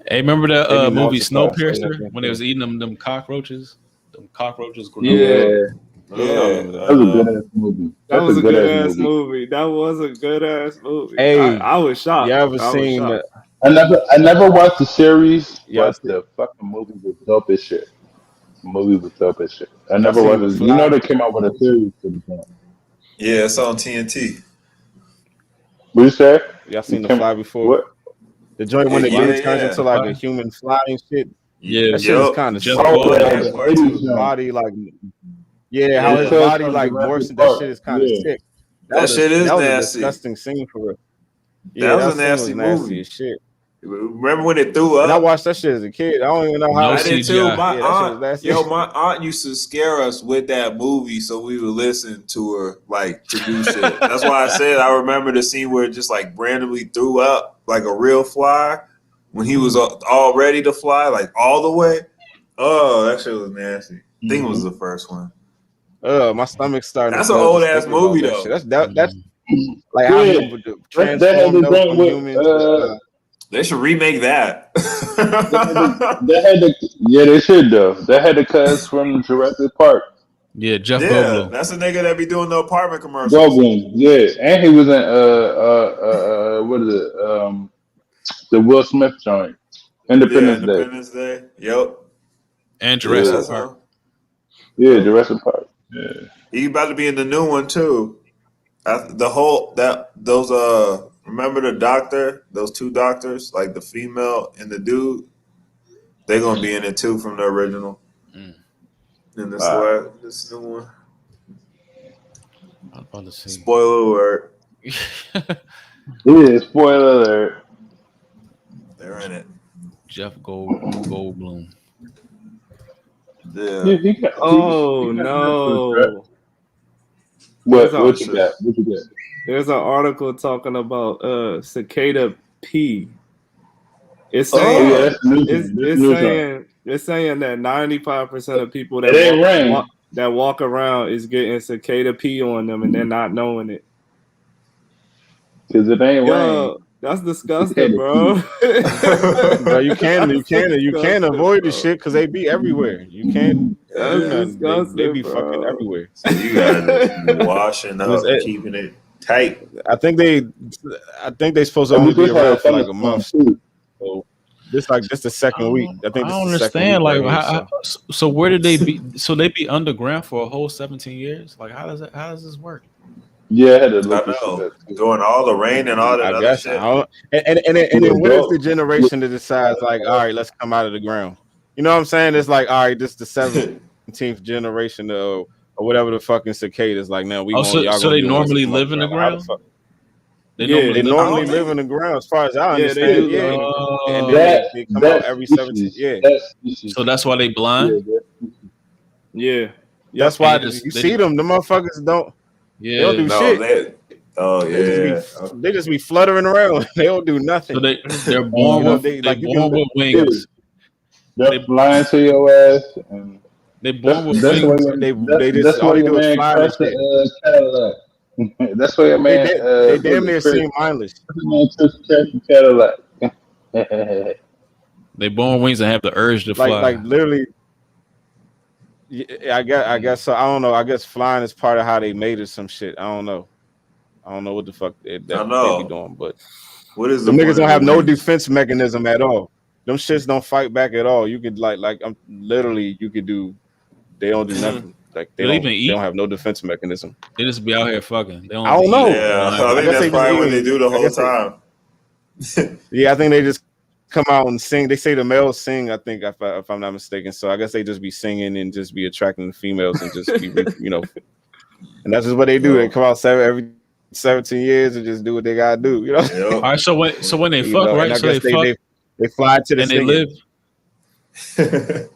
Hey, remember They that be movie multiplying. So Snowpiercer when they was eating them cockroaches? Them cockroaches growing up. Yeah. Yeah, Yeah, I remember that. that was a good ass movie. That That's a was a good good ass ass movie. movie. That was a good ass movie. Hey, I was shocked. you ever I was seen shocked. I never watched the series, y'all but the fucking movie was dope as shit. The movie was dope as shit. I y'all never seen watched The it. You know Fly? they came out with a series to the point. Yeah, it's on TNT. What you say? Y'all You seen The came Fly before? what? The joint Yeah, when yeah, it turns yeah. into The like Fly? a human fly and shit. Yeah, That shit is Yup. kind of Jeff sick. Oh Goldblum yeah, was the Goldblum. in it '80s too. joint. Body like how The his Yeah, Tales body from like Jurassic morphs. That Park. shit is kind of Yeah. sick. that shit is That was a nasty. disgusting scene for real. That Yeah, was that a scene was nasty nasty movie. as shit. Remember when it threw And I up? watched that shit as a kid. I don't even know No how. I did too. CGI. My Yeah, that shit was aunt, nasty. my aunt used to scare us with that movie, so we would listen to her like to do shit. That's why I said I remember the scene where it just like randomly threw up like a real fly when he was all ready to fly, like all the way. Oh, that shit was nasty. I think it was the first one. My stomach's starting to That's an feel old just ass thinking about movie that shit. though. That's Like how he transformed them from humans. They should remake that. They should though. They had the cuts from Jurassic Park. Yeah, Jeff Goldblum. That's the nigga that be doing the apartment commercials. Goldblum, yeah, and he was in what is it? The Will Smith joint, Independence Day. Yep. And Jurassic Park. Yeah, Jurassic Park. Yeah. He about to be in the new one too. Remember the doctor? Those two doctors, like the female and the dude. They're gonna be in it too from the original. In this new one. I'm about to say. Spoiler alert. Yeah, spoiler alert. They're in it. Jeff Goldblum. Yeah. No. What you got? There's an article talking about cicada pee. It's saying it's saying that 95% of people that walk around is getting cicada pee on them and they're not knowing it. Because it ain't rain. That's disgusting, bro. Bro, you can't avoid the shit because they be everywhere. You can't. They be fucking everywhere. So you gotta be washing up, keeping it tight. I think they supposed to only be around for like a month. So this the second week. I think. I don't understand. Like, so where did they be? So they be underground for a whole 17 years. Like, how does this work? Yeah, I had to look during all the rain and all that other shit. And then when is the generation that decides like, all right, let's come out of the ground? You know what I'm saying? It's like, all right, this is the 17th generation or whatever the fucking cicadas. Like now we. So they normally live in the ground. They normally live in the ground, as far as I understand. And they come out every 17. Yeah. So that's why they blind. Yeah. That's why you see them. The motherfuckers don't. Yeah, they don't do shit. They just be fluttering around. They don't do nothing. So they're born with wings. They're flying to your ass. And they're born with wings. They just all they do is fly. That's why your man. They damn near seem mindless. Cadillac. They born wings and have the urge to fly. Like literally. I guess so. I don't know. I guess flying is part of how they made it. Some shit. I don't know what the fuck they be doing. But what is the niggas don't have no defense mechanism at all. Them shits don't fight back at all. You could like I'm literally you could do. They don't do nothing. Like they don't have no defense mechanism. They just be out here fucking. They don't I don't know. Yeah, I think that's probably what they do the whole time. Yeah, I think they just come out and sing. They say the males sing, I think, if I'm not mistaken. So I guess they just be singing and just be attracting the females and just be, and that's just what they do. They come out every 17 years and just do what they gotta do. All right. So when they fuck, right? So they fuck. They fly to the and singing. They live.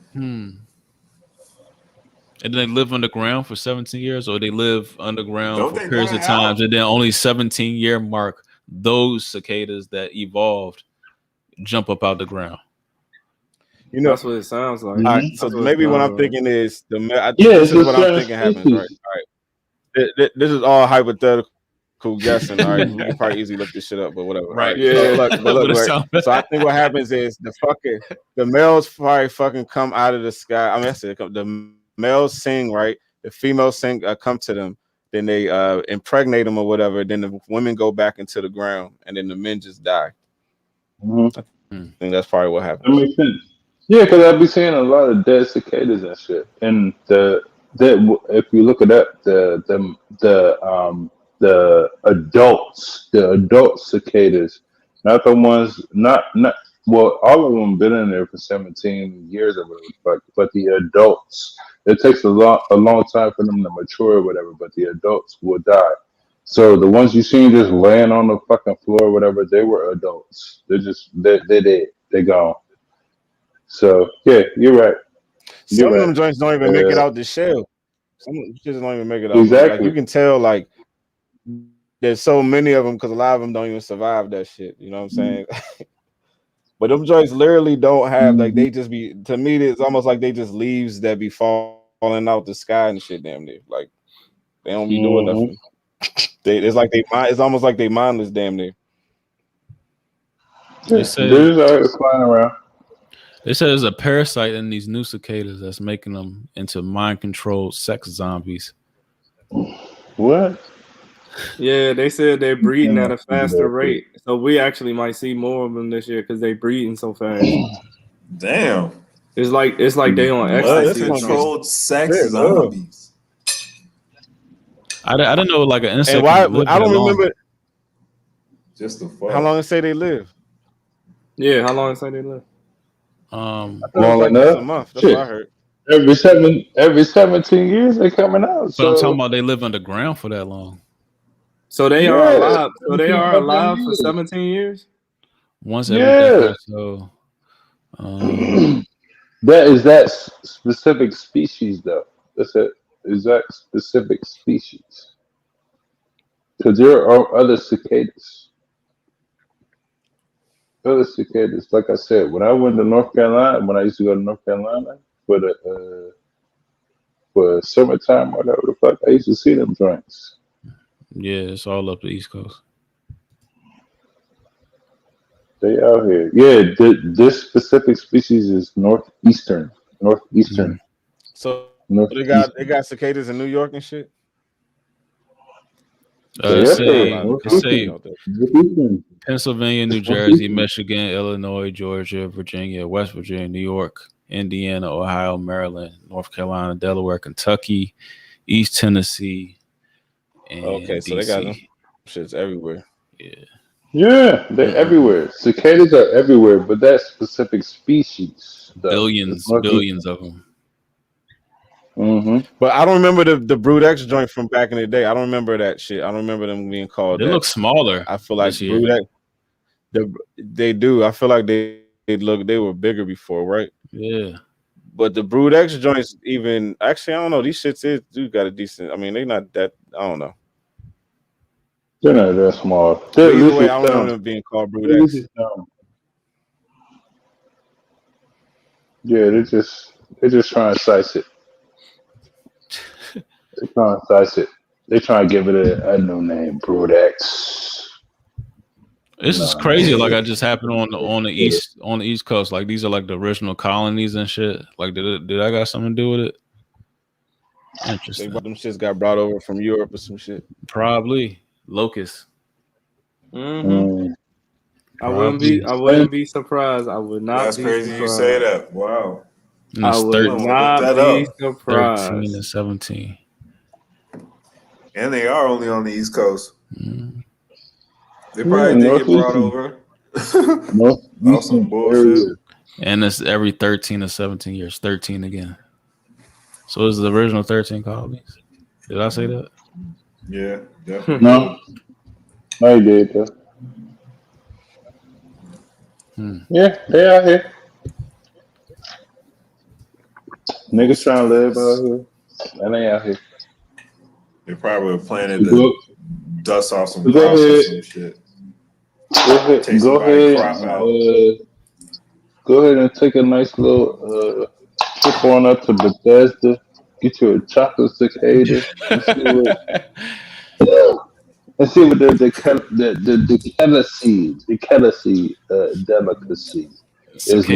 And they live underground for 17 years, or they live underground for periods of times, and then only 17-year mark those cicadas that evolved jump up out the ground. That's what it sounds like. All right, so maybe what I'm thinking is this is what I'm thinking happens. Right. All right. This is all hypothetical guessing. All right, we can probably easily look this shit up, but whatever. Right. Yeah. So I think what happens is the males probably fucking come out of the sky. I mean, that's it. The males sing, right? The females sing, come to them. Then they impregnate them or whatever. Then the women go back into the ground, and then the men just die. I think that's probably what happened. That makes sense. Yeah, because I've been seeing a lot of dead cicadas and shit. And if you look it up, the adult cicadas, not the ones, not all of them been in there for 17 years or whatever. But the adults, it takes a long time for them to mature or whatever. But the adults will die. So the ones you seen just laying on the fucking floor or whatever, they were adults. They're gone. So yeah, you're right. Some of them joints don't even make it out the shell. Some just don't even make it out. Exactly. Like, you can tell like there's so many of them because a lot of them don't even survive that shit. You know what I'm saying? But them joints literally don't have like they just be. To me, it's almost like they just leaves that be falling out the sky and shit. Damn near like they don't be doing nothing. It's almost like they mindless, damn near. They say dudes flying around. They said there's a parasite in these new cicadas that's making them into mind-controlled sex zombies. What? Yeah, they said they're breeding at a faster rate, so we actually might see more of them this year because they breeding so fast. Damn. It's like they on ecstasy. Controlled sex zombies. I didn't know like an insect. And why? I don't remember. Just the fuck. How long it say they live? Yeah, how long it say they live? Long enough. A month. That's what I heard. Every 17 years they coming out. So I'm talking about they live underground for that long. So they are alive. So they are alive for 17 years. Once every decade. So that specific species though. That's it. Is that specific species? Because there are other cicadas. Other cicadas, like I said, when I went to North Carolina, when I used to go to North Carolina for summertime, whatever the fuck, I used to see them joints. Yeah, it's all up the East Coast. They out here. Yeah, this specific species is northeastern. Mm-hmm. So they got cicadas in New York and shit. Say Pennsylvania, New Jersey, Michigan, Illinois, Georgia, Virginia, West Virginia, New York, Indiana, Ohio, Maryland, North Carolina, Delaware, Kentucky, East Tennessee, and okay, so they got them shits everywhere. Yeah, they're everywhere. Cicadas are everywhere, but that specific species, billions of them. Mm-hmm. But I don't remember the Brood X joint from back in the day. I don't remember that shit. I don't remember them being called. They look smaller. I feel like Brood X. They do. I feel like they were bigger before, right? Yeah. But the Brood X joints, even actually, I don't know. These shits do got a decent. I mean, they're not that. I don't know. They're not that small. Either way, I don't remember them being called Brood X. Yeah, they're just trying to size it. They're trying to size it. They're trying to give it a new name, Brood X. This is crazy. Like, that just happened on the East Coast. Like, these are like the original colonies and shit. Like, did I got something to do with it? Interesting. Them shits got brought over from Europe or some shit. Probably locusts. Mm-hmm. I wouldn't be surprised. I would not. That's be crazy. surprised. You say that. Wow. I would not be surprised. 13 and 17. And they are only on the East Coast. Mm. They probably did get brought over. Some bullshit. And it's every 13 to 17 years. 13 again. So is the original 13 colonies? Did I say that? Yeah, definitely. No, I did though. Yeah, they out here. Niggas trying to live out here. And they out here. They probably were planning to dust off some crops or some shit. Go ahead and take a nice little trip on up to Bethesda. Get you a chocolate cicada and see what the delicacy is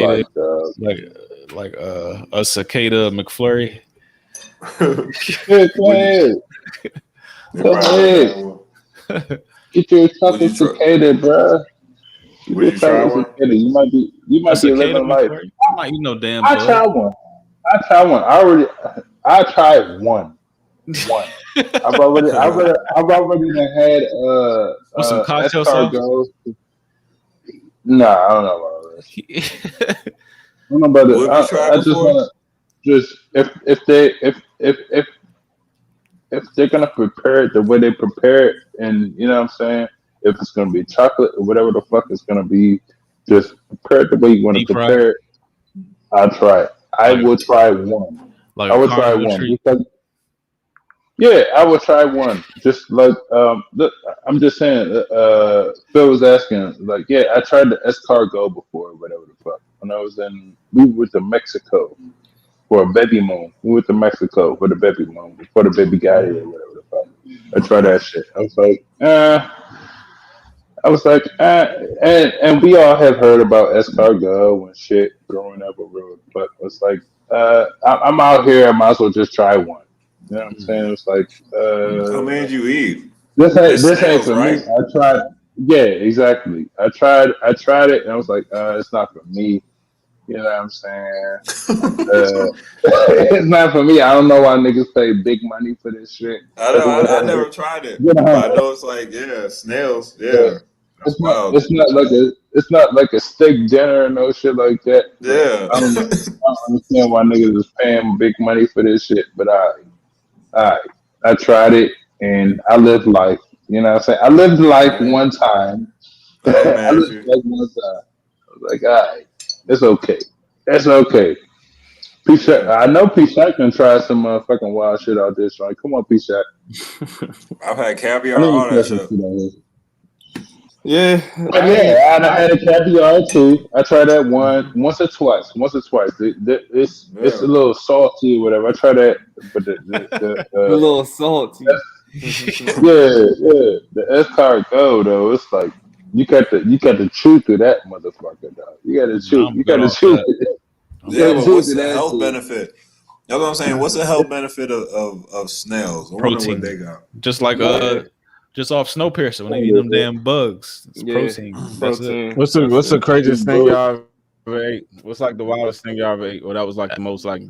like a cicada McFlurry. Yeah, go ahead. Go ahead. Get you a chocolate cicada, bro. Would you try one? You might be living life. I'm not eating no damn. I tried one. I tried one. I've already had some cocktail sauce. Nah, I don't know about this. I don't know about it. I just want to if they're gonna prepare it the way they prepare it, and you know what I'm saying, if it's gonna be chocolate or whatever the fuck it's gonna be, just prepare it the way you want to prepare it. I'll try it. I will try one. I would try one. I would try one. Just like I'm just saying. Phil was asking, like, yeah, I tried the escargot before, whatever the fuck. When we went to Mexico for a baby moon. We went to Mexico for the baby moon before the baby got here, or whatever the I tried that shit. I was like, and we all have heard about escargot and shit growing up, but it's like, I'm out here. I might as well just try one. You know what I'm saying? It's like, how many did you eat? this ain't snails, for right? me. I tried. Yeah, exactly. I tried it, and I was like, it's not for me. You know what I'm saying? It's not for me. I don't know why niggas pay big money for this shit. I never tried it, You know, but I know it's like snails. Yeah, that's wild. it's not like a steak dinner or no shit like that. Yeah, I don't understand why niggas is paying big money for this shit. But I tried it and I lived life. You know what I'm saying? I lived life one time. I lived life one time. I was like, all right, it's okay. It's okay. I know P-Shaq can try some motherfucking wild shit out there. So like, come on, P-Shaq. I've had caviar, all that shit. Yeah, I had a caviar too. I tried that once or twice. It's a little salty or whatever. I tried that, but a little salty. The escargot though, it's like you got to chew through that motherfucker, dog. You got to chew. Yeah, but what's the health benefit? That's what I'm saying. What's the health benefit of snails? I wonder what they got. Just like just off Snowpiercer when they eat them damn bugs. It's protein. That's it. What's the craziest thing y'all ever ate? What's like the wildest thing y'all ever ate? Or that was like the most like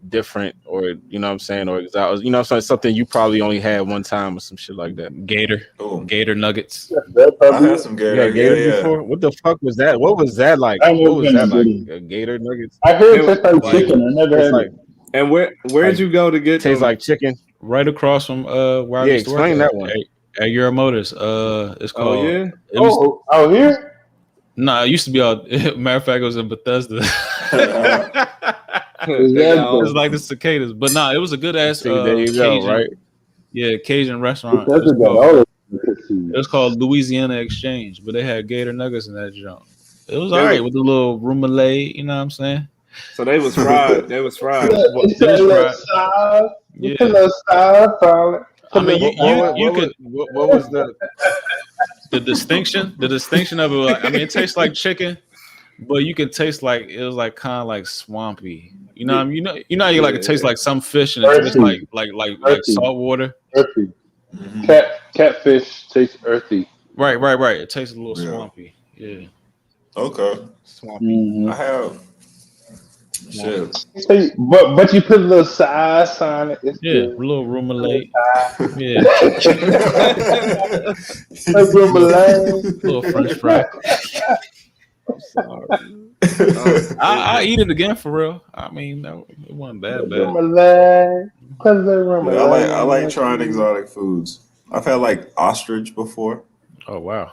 different, or you know what I'm saying, or exotic, you know what I'm saying, something you probably only had one time or some shit like that. Gator nuggets. I had some gator. Before. What the fuck was that? What was that like? What was that like? Gator nuggets. I heard it tastes like chicken. I never had it. And where'd you go to get? Tastes like chicken. Right across from where I used to work. Explain that one. At Euro Motors. It's called. Out here? Nah, it used to be out. Matter of fact, it was in Bethesda. It's like the cicadas, but nah, it was a good ass. There you go, Cajun, right? Yeah, Cajun restaurant. It was called Louisiana Exchange, but they had gator nuggets in that joint. It was alright with the little remoulade. You know what I'm saying? So they was fried. They was fried. Yeah. I mean, you could. What was the distinction? The distinction of it. Like, I mean, it tastes like chicken, but you can taste like it was like kind of like swampy. You know, you know, you like it tastes like some fish and it tastes like salt water. Earthy. Catfish tastes earthy. Right. It tastes a little swampy. Yeah. Okay. Swampy. Mm-hmm. I have. Shit. But you put a little sauce on it. It's good. A little remoulade. Yeah. A little French fry. I'm sorry. I eat it again for real. I mean, it wasn't bad. I like trying exotic foods. I've had like ostrich before. Oh wow.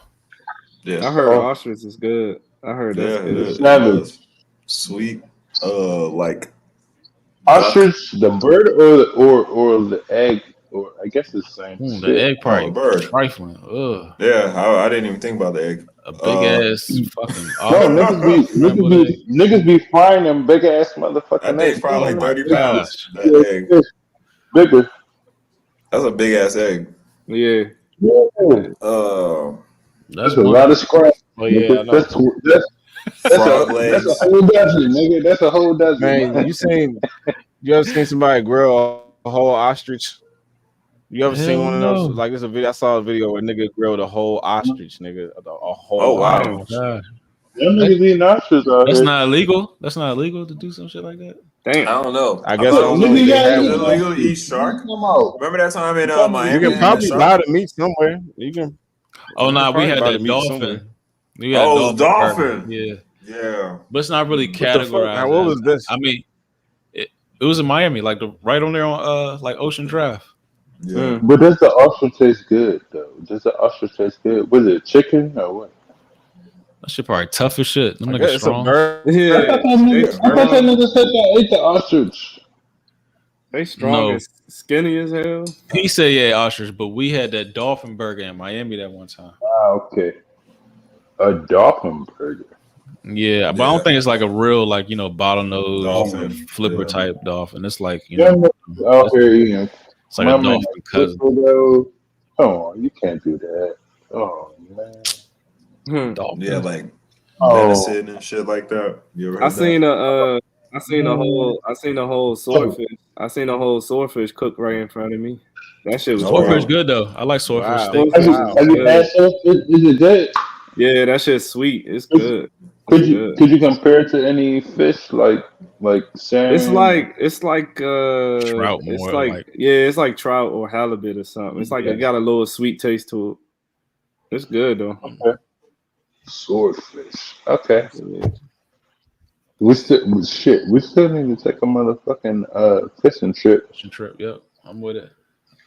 Yeah. I heard ostrich is good. I heard that's good. It sweet. Like ostrich, the bird or the egg, or I guess it's the same. The egg part, bird. Trifling. Ugh. Yeah, I didn't even think about the egg. A big ass fucking. Niggas be frying them big ass motherfucking eggs. Probably like 30 pounds. That egg. Bigger. That's a big ass egg. Yeah. That's a lot of scrap. Oh yeah, that's a whole dozen, nigga. That's a whole dozen. Man, you ever seen somebody grill a whole ostrich? You ever seen one of those? Like, there's a video. I saw a video where a nigga grilled a whole ostrich, nigga. A whole. Oh wow. Ostrich. Them niggas eating ostrich out That's here. not illegal. That's not illegal to do some shit like that. Damn. I don't know. I guess is it illegal to eat eat shark? Remember that time in Miami? You can probably buy the meat somewhere. You can. Oh no, we had that dolphin. We had dolphin. Yeah. But it's not really categorized. Now, what was this? I mean, it was in Miami, like right on there on like Ocean Drive. Yeah. But does the ostrich taste good though? Does the ostrich taste good? Was it chicken or what? That shit probably tough as shit. Them niggas strong. Yeah. I thought that nigga said that ate the ostrich. They strong as skinny as hell. He said ostrich, but we had that dolphin burger in Miami that one time. Okay. A dolphin burger. Yeah, but I don't think it's like a real, like, you know, bottlenose dolphin flipper type dolphin. It's like, you Yeah, know, out here eating It's like a dolphin cousin. Come on, you can't do that. Oh man. Yeah, like medicine and shit like that. You ever heard I seen a whole swordfish. I seen a whole swordfish cook right in front of me. That shit was Swordfish good though. I like swordfish steak. Have you had swordfish? Is it good? Yeah, that shit's sweet. It's good. Could you compare it to any fish like salmon? It's like trout it's more like it's like trout or halibut or something. It's like it got a little sweet taste to it. It's good though. Okay. Swordfish. Okay. We still need to take a motherfucking fishing trip. Fishing trip, yep. I'm with it.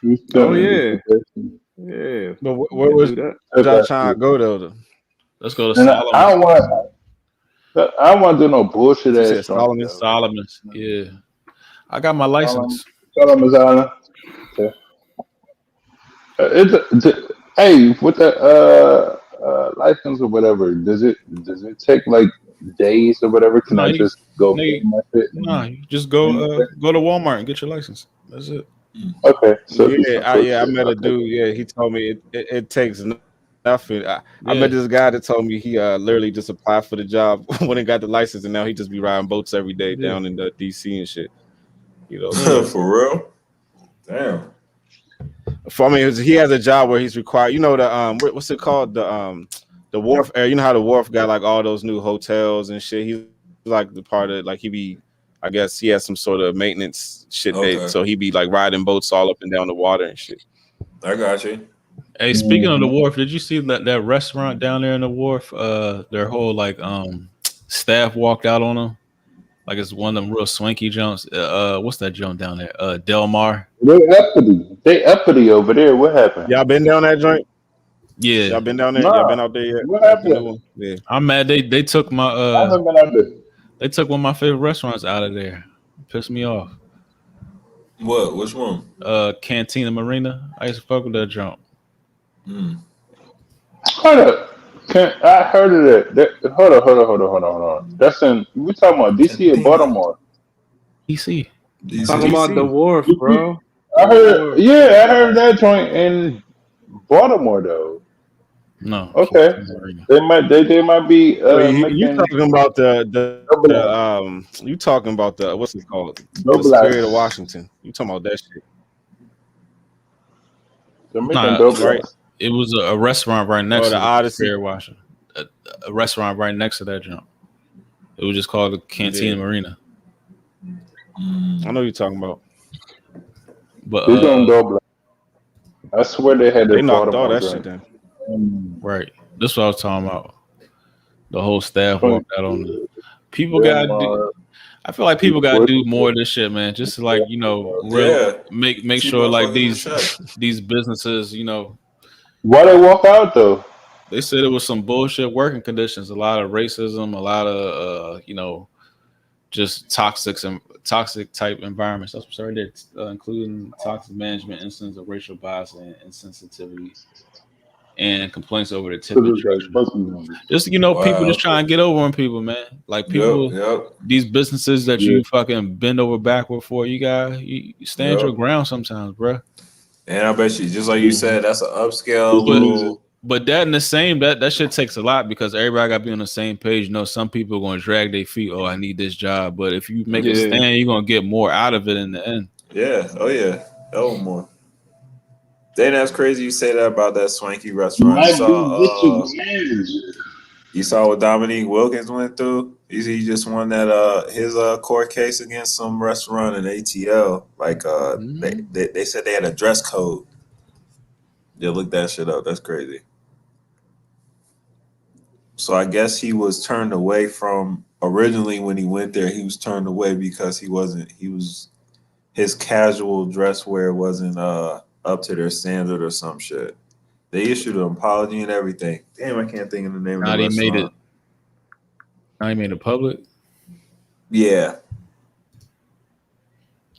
Yeah. But where was y'all trying to go though? Let's go to Solomon. I don't want to do no bullshit ass Solomon's. Yeah. I got my license. Solomon's Island. Okay. Hey, with the license or whatever, does it take like days or whatever? Can I just go get my shit? No, you just go to Walmart and get your license. That's it. Okay. So I met a dude. Yeah, he told me it takes nothing. I met this guy that told me he literally just applied for the job when he got the license, and now he just be riding boats every day down in the DC and shit. You know, for real? Damn. For me, he has a job where he's required. You know the what's it called, the wharf area. You know how the wharf got like all those new hotels and shit. He's like the part of like I guess he has some sort of maintenance shit. So he be like riding boats all up and down the water and shit. I got you. Hey, speaking of the wharf, did you see that restaurant down there in the wharf? Their whole like staff walked out on them. Like it's one of them real swanky jumps. What's that jump down there? Del Mar. They uppity over there. What happened? Y'all been down that joint? Yeah. Y'all been down there? Y'all been out there yet? What happened? Yeah. I'm mad. They took my I haven't been out there. They took one of my favorite restaurants out of there. Pissed me off. What? Which one? Cantina Marina. I used to fuck with that jump. Hold up. I heard of that. Hold on. That's we talking about DC or Baltimore? DC. Talking about the wharf, bro. I heard that joint in Baltimore though. No. Okay. They might be. You talking about the you talking about the what's it called? The Spirit of Washington. You talking about that shit? Right. It was a restaurant right next to the Odyssey. Spirit Washington. A restaurant right next to that jump. It was just called the Cantina Marina. I know you're talking about. But I swear they had they knocked all that shit down. Right. This is what I was talking about. The whole staff walked out on the people I feel like people gotta do more of this shit, man. Just to like, make sure like these businesses, Why they walk out though? They said it was some bullshit working conditions, a lot of racism, a lot of just toxic type environments. That's what started, including toxic management, instances of racial bias and insensitivity, and complaints over the tip structure. Just people just trying to get over on people, man. Like people, these businesses that you fucking bend over backward for, you stand your ground sometimes, bro. And I bet you, just like you said, that's an upscale. But that in the same that shit takes a lot because everybody got to be on the same page. Some people are going to drag their feet. Oh, I need this job. But if you make a stand, you're going to get more out of it in the end. Yeah. Oh yeah. Oh more. Then that's crazy. You say that about that swanky restaurant. You saw what Dominique Wilkins went through. He just won that his court case against some restaurant in ATL. Like they said they had a dress code. Yeah, look that shit up. That's crazy. So I guess he was turned away from originally when he went there. He was turned away because his casual dress wear wasn't up to their standard or some shit. They issued an apology and everything. Damn, I can't think of the name of the restaurant. Now he made it public? Yeah.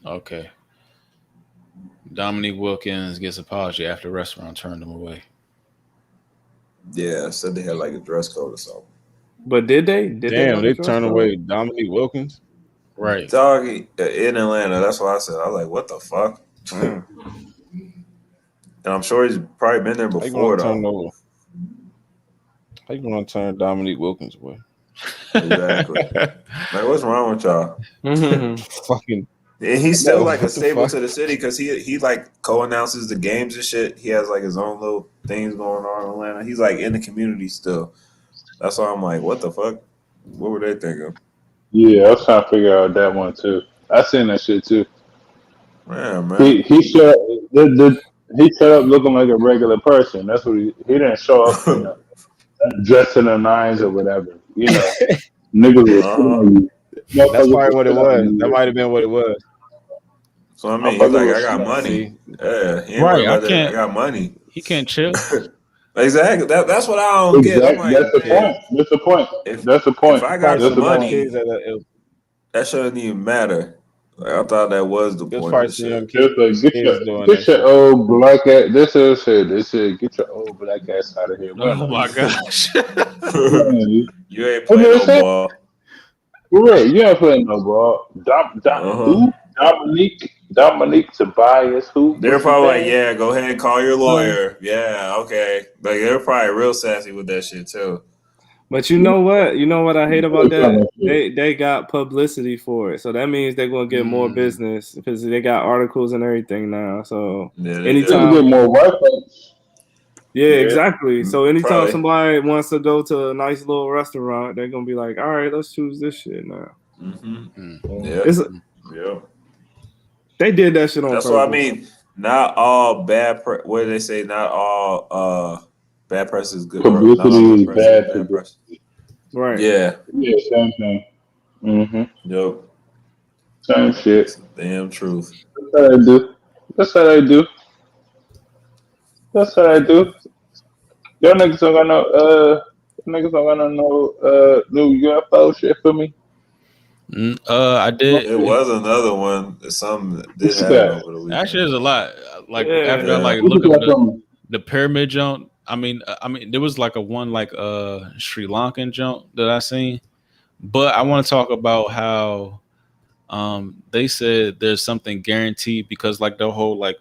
Okay. Dominique Wilkins gets apology after restaurant turned him away. Yeah, said they had like a dress code or something. But did they? They turned away Dominique Wilkins? Right. Dog in Atlanta. That's what I said. I was like, what the fuck? And I'm sure he's probably been there before, though. How you gonna turn Dominique Wilkins away? Exactly. Like, what's wrong with y'all? Fucking. And he's still like a staple to the city because he like co-announces the games and shit. He has like his own little things going on in Atlanta. He's like in the community still. That's why I'm like, what the fuck? What were they thinking? Yeah, I was trying to figure out that one too. I seen that shit too. Man. He showed he showed up looking like a regular person. That's what he didn't show up, dressed in the nines or whatever. Niggas. That's probably what it was. That might have been what it was. So I mean, he's like, I got money. Yeah, right. I got money. He can't chill. Exactly. That's what I don't get. I'm like, that's the point. That's the point. If I got the money, that shouldn't even matter. Like, I thought that was the point. Get your old black ass. This is get your old black ass out of here. Oh my gosh! You ain't playing no ball. Right, you ain't playing no ball. Who? Dominique Tobias. Who? They're probably like, yeah, go ahead and call your lawyer. Yeah, okay. Like they're probably real sassy with that shit too. But you know what? You know what I hate about that? They got publicity for it, so that means they're gonna get more business because they got articles and everything now. So anytime get more work. Yeah, exactly. So anytime somebody wants to go to a nice little restaurant, they're gonna be like, "All right, let's choose this shit now." Yeah. They did that shit on purpose. That's what I mean. Not all bad. What do they say? Not all bad press is good. Publicity is bad press. Right. Yeah. Yeah. Same thing. Yep. Same shit. Damn truth. That's how they do. Y'all niggas don't got no new UFO shit for me. I did. It was another one. Some did happen over the weekend. Actually, there's a lot. Like after I look at the pyramid jump. I mean, there was like a one like Sri Lankan jump that I seen, but I want to talk about how they said there's something guaranteed because like the whole like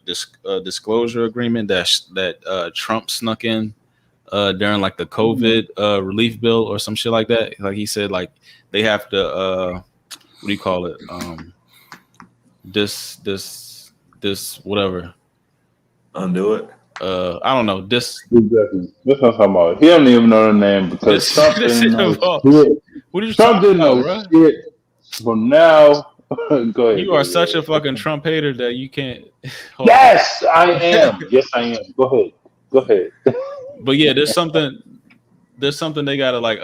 disclosure agreement that Trump snuck in during like the COVID relief bill or some shit like that. Like he said, like they have to what do you call it? This whatever. Undo it. I don't know. Exactly. That's what I'm talking about. He don't even know the name because Trump didn't know shit. What are you Trump didn't know shit. But now, go ahead. You are such a fucking Trump hater that you can't. Yes, I am. Yes, I am. Go ahead. But yeah, there's something they gotta like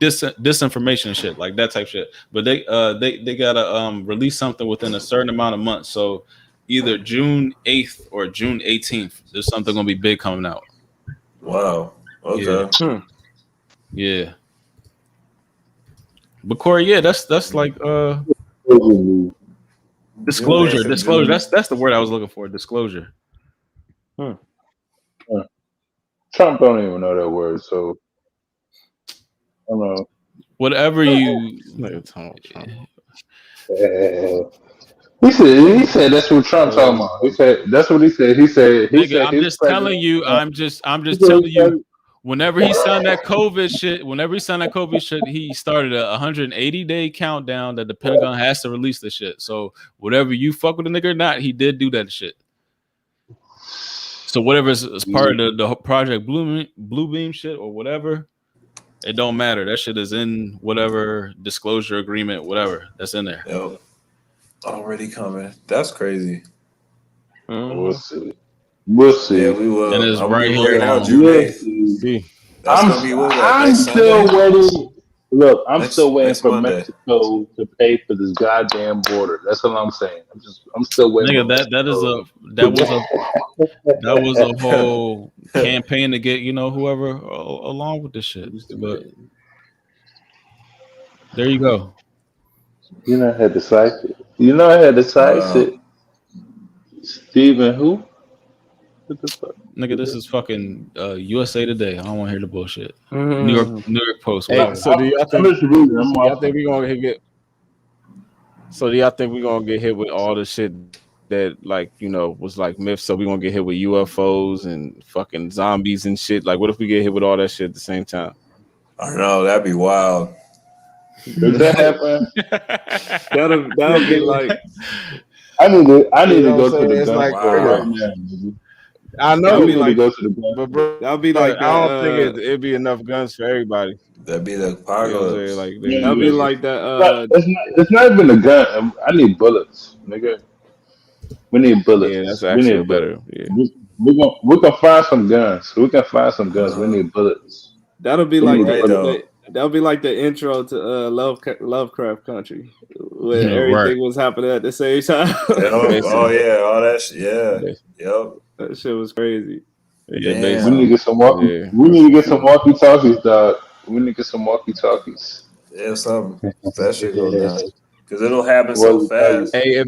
disinformation shit, like that type shit. But they gotta release something within a certain amount of months. So either June 8th or June 18th, there's something gonna be big coming out. Wow. Okay. Yeah. But Corey, yeah, that's like disclosure. That's the word I was looking for. Disclosure. Trump don't even know that word, so I don't know. Whatever you. He said that's what Trump talking about. He said that's what he said. He said I'm just telling you. I'm just telling you. Whenever he signed that COVID shit, he started a 180-day countdown that the Pentagon has to release the shit. So whatever you fuck with a nigga or not, he did do that shit. So whatever is part of the Project Bluebeam shit or whatever, it don't matter. That shit is in whatever disclosure agreement, whatever that's in there. Yep. Already coming. That's crazy. We'll see. Yeah, we will. And it's right here now. I'm still waiting. Look, I'm still waiting for Mexico to pay for this goddamn border. That's what I'm saying. I'm still waiting. Nigga, that was a whole campaign to get whoever along with this shit. But there you go. You know I had to cite it. Stephen who? What the fuck? Nigga, this is fucking USA Today. I don't want to hear the bullshit. New York Post. Hey, so do y'all think we gonna get? So do y'all think we gonna get hit with all the shit that like was like myths. So we gonna get hit with UFOs and fucking zombies and shit. Like, what if we get hit with all that shit at the same time? I don't know. That'd be wild. Does that happen? That'll be like. I need to go to the It's gun like, store wow. right now. Nigga. I know. We need to go to the gun But store. bro, That'll be like I don't think it'd be enough guns for everybody. That'd be the You know what I'm apocalypse. saying? Like, that'll be like that. It's not even a gun. I need bullets, nigga. We need bullets. yeah, that's We actually need better. bullets. Yeah. We can find some guns. We can find some guns. We need bullets. That'll be We like need bullets. that'll be like the intro to Lovecraft Country, where Yeah, everything right. was happening at the same time. Oh yeah, all that shit. Yeah. Yep. That shit was crazy. Yeah, Damn. basically. We need to get some walkie. Yeah. We need to get some walkie talkies, dog. We need to get some walkie talkies. Yeah, something. That shit goes down. Because it'll happen so Well, fast. Hey,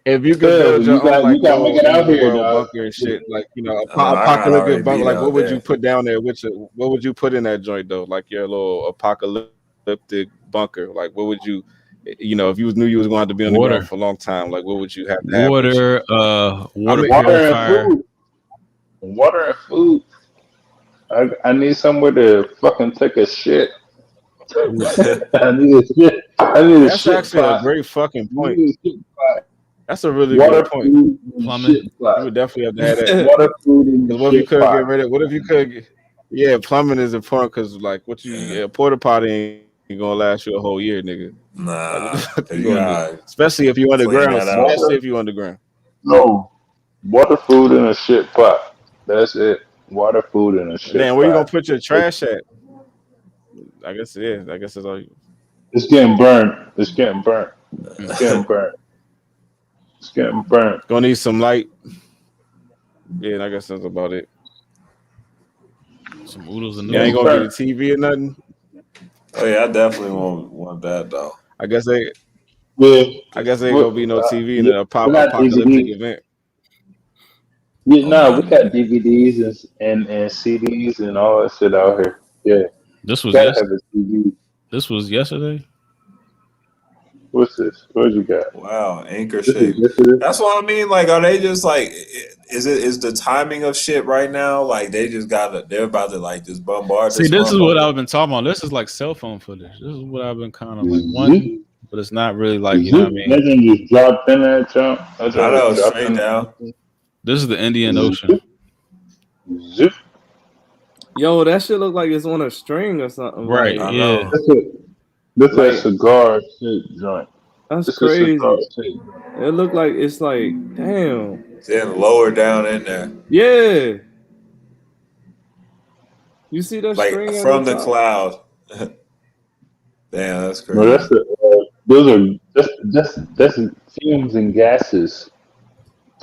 if you could Yeah, build your you got- own like you gotta make it little out here, underworld dog. bunker and shit, like I gotta apocalyptic already bunker, be like out what would there. you put down there? What would you put in that joint though? Like your little apocalyptic bunker. Like what would you, if you knew you was going to have to be on the Water. ground for a long time, like what would you have to have? Water, water Water purifier. and food. Water and food. I need somewhere to fucking take a shit. I need a shit. I need a That's shit actually pot. a great fucking I point. need a shit pot. That's a really Water, good point. food, and Plumbing. shit pot. You would definitely have to have that. Water, food, and Because what if you shit could pot. get rid of? What if you could? Yeah, plumbing is important because like porta potty ain't gonna last you a whole year, nigga. Like, Nah. what the fuck you You gonna do? gotta Especially if you underground. that out. Especially if you underground. No. Water, food, and a shit pot. That's it. Water, food, and a shit Damn, where you gonna pot. put your trash at? I guess that's all. It's getting burnt. It's getting burnt. It's getting burnt. It's getting burnt. Gonna need some light. Yeah, and I guess that's about it. Some oodles and You ain't noodles. gonna get a TV or nothing. Oh yeah, I definitely want that though. I guess they Yeah. ain't gonna be no TV in yeah, an we got apocalyptic DVD. event. Yeah, Oh, no, nah. we got DVDs and CDs and all that shit out here. Yeah, This was gotta have a TV. This was yesterday. What's this? What you got? Wow, anchor This is shit. yesterday? That's what I mean. Like, are they just like? Is the timing of shit right now? Like, they just they're about to like just bombard. See, this is motherfucker. what I've been talking about. This is like cell phone footage. This is what I've been kind of like wanting, but it's not really like, you know what I mean? That thing just dropped in that jump. I know, straight down. This is the Indian Ocean. Zip. Yo, that shit look like it's on a string or something. Right, Like, I yeah. know. That's Like- a cigar shit joint. that's This is crazy. cigar shit. It look like it's like, damn. It's getting lower down in there, Yeah. You see that like string at from the top? cloud. Damn, that's crazy. No, that's the those are that's fumes and gases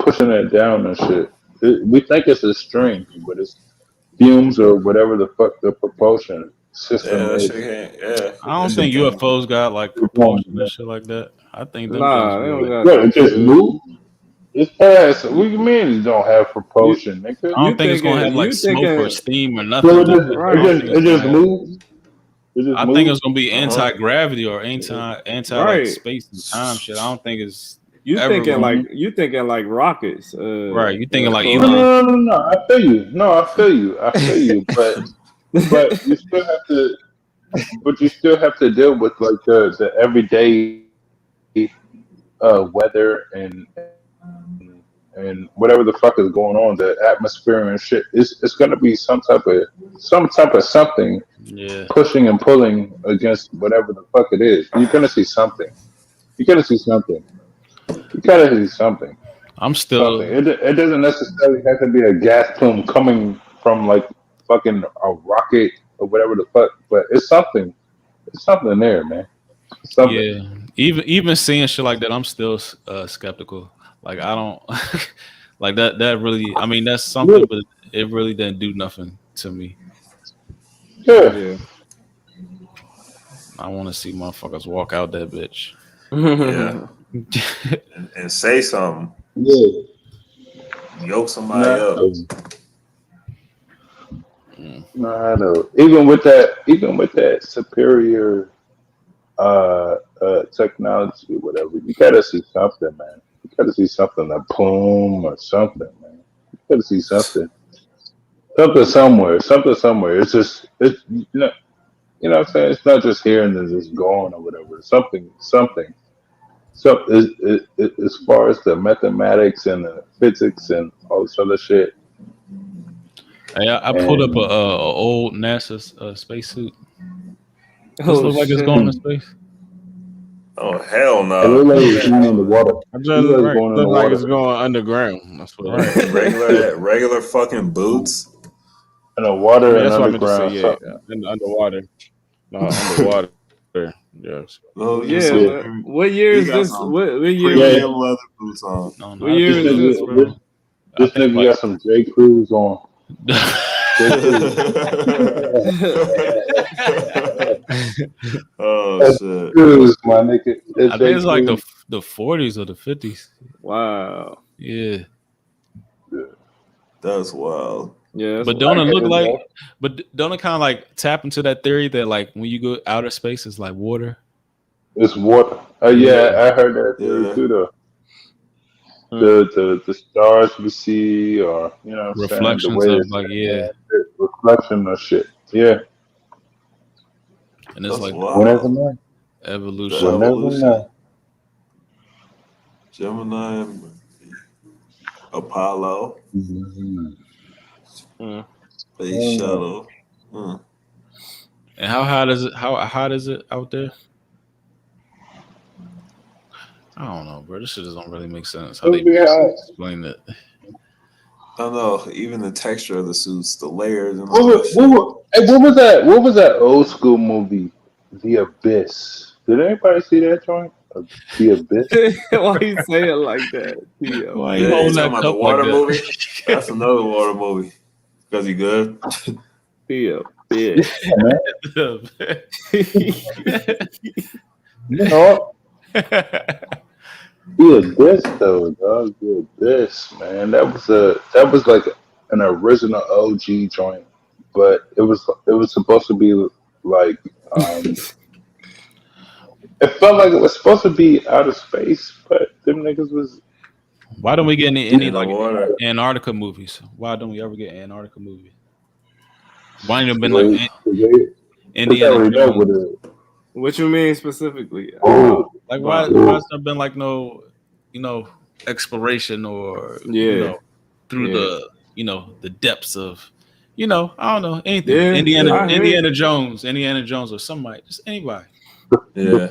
pushing that down and shit. We think it's a string, but it's fumes or whatever the fuck the propulsion system Yeah, that is. shit can't. Yeah, I don't think UFOs got like propulsion and shit like that. I think them Nah, they things don't really- got What, it just move? It's fast. What do you mean it don't have propulsion, nigga? I don't think it's gonna have like you smoke thinking- or steam or nothing. So Right. it just moves. It just I moves? think it's gonna be anti-gravity or anti like Right. space and time shit. I don't think it's You ever thinking gonna- like rockets. Right, you thinking like No, Elon. no. I feel you. No, I feel you. But you still have to. But you still have to deal with like the everyday weather and whatever the fuck is going on, the atmosphere and shit. It's gonna be some type of something Yeah. pushing and pulling against whatever the fuck it is. You're gonna see something. You gotta see something. I'm still Something. It doesn't necessarily have to be a gas plume coming from like fucking a rocket or whatever the fuck, but it's something. It's something there, man. It's something. yeah. Even seeing shit like that, I'm still skeptical. Like I don't like that really I mean that's something, but it really didn't do nothing to me. Yeah. I wanna see motherfuckers walk out that bitch. yeah, and say something. Yeah. Yoke somebody up. No, I know. Even with that superior technology or whatever, you gotta see something, man. You gotta see something, a plume or something, man. You gotta see something. Something somewhere. It's just you know what I'm saying? It's not just here and then just gone or whatever. Something. So as far as the mathematics and the physics and all this other shit. Hey, I pulled up a old NASA spacesuit. Does Oh, look like it's shit. going to space? Oh hell It no! looks like it's going in the water. It just look like it's going underground. That's what Regular fucking boots. In the water and that's what I meant to say. underground. Yeah, in the underwater. No, underwater. Yes. Well, Yeah. What year is this? What year? Premium leather boots on. No, What year is this, bro? This nigga got some J. Crews on. Oh shit! Crews, my nigga. I think it's like the 40s or the 50s. Wow. Yeah. That's wild. Yeah. But don't it look like? But don't it kind of like tap into that theory that like when you go outer space, it's like water? It's water. Yeah, I heard that theory too, though. The stars we see, or you know, what I'm saying, the way it's reflection of shit. Yeah, and it's like evolution. Gemini, Apollo, space shuttle. And how hot is it? How hot is it out there? I don't know, bro. This shit doesn't really make sense. How they explain it? I don't know. Even the texture of the suits, the layers, and what was that? What was that old school movie, The Abyss? Did anybody see that joint? The Abyss. Why you say it like that? Why you holding that cup the water like movie? That's another water movie. Because he good. The Abyss. You know. The Abyss though, dog. The Abyss, man. That was like an original OG joint, but it was supposed to be like it felt like it was supposed to be out of space, but them niggas was. Why don't we get any like Antarctica movies? Why don't we ever get Antarctica movies? Why ain't it been like Indiana Jones? What you mean specifically? Like why has there been like no, exploration or through the the depths of I don't know anything. Yeah, Indiana Jones or somebody, just anybody. They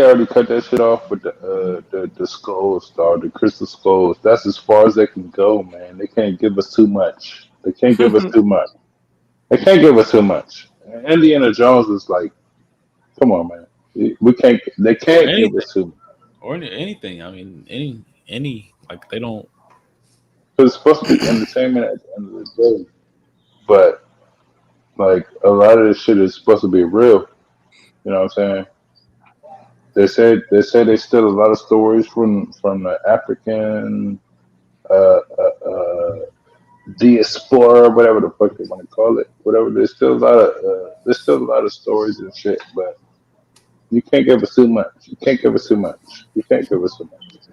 already cut that shit off with the skulls, dog, the crystal skulls. That's as far as they can go, man. They can't give us too much. Indiana Jones was like, come on, man. We can't. They can't give us too much. Or anything. I mean, any like they don't. It's supposed to be entertainment at the end of the day, but like a lot of this shit is supposed to be real. You know what I'm saying? They say they steal a lot of stories from the African diaspora, whatever the fuck they want to call it. Whatever. There's still a lot of stories and shit, but you can't give us too much.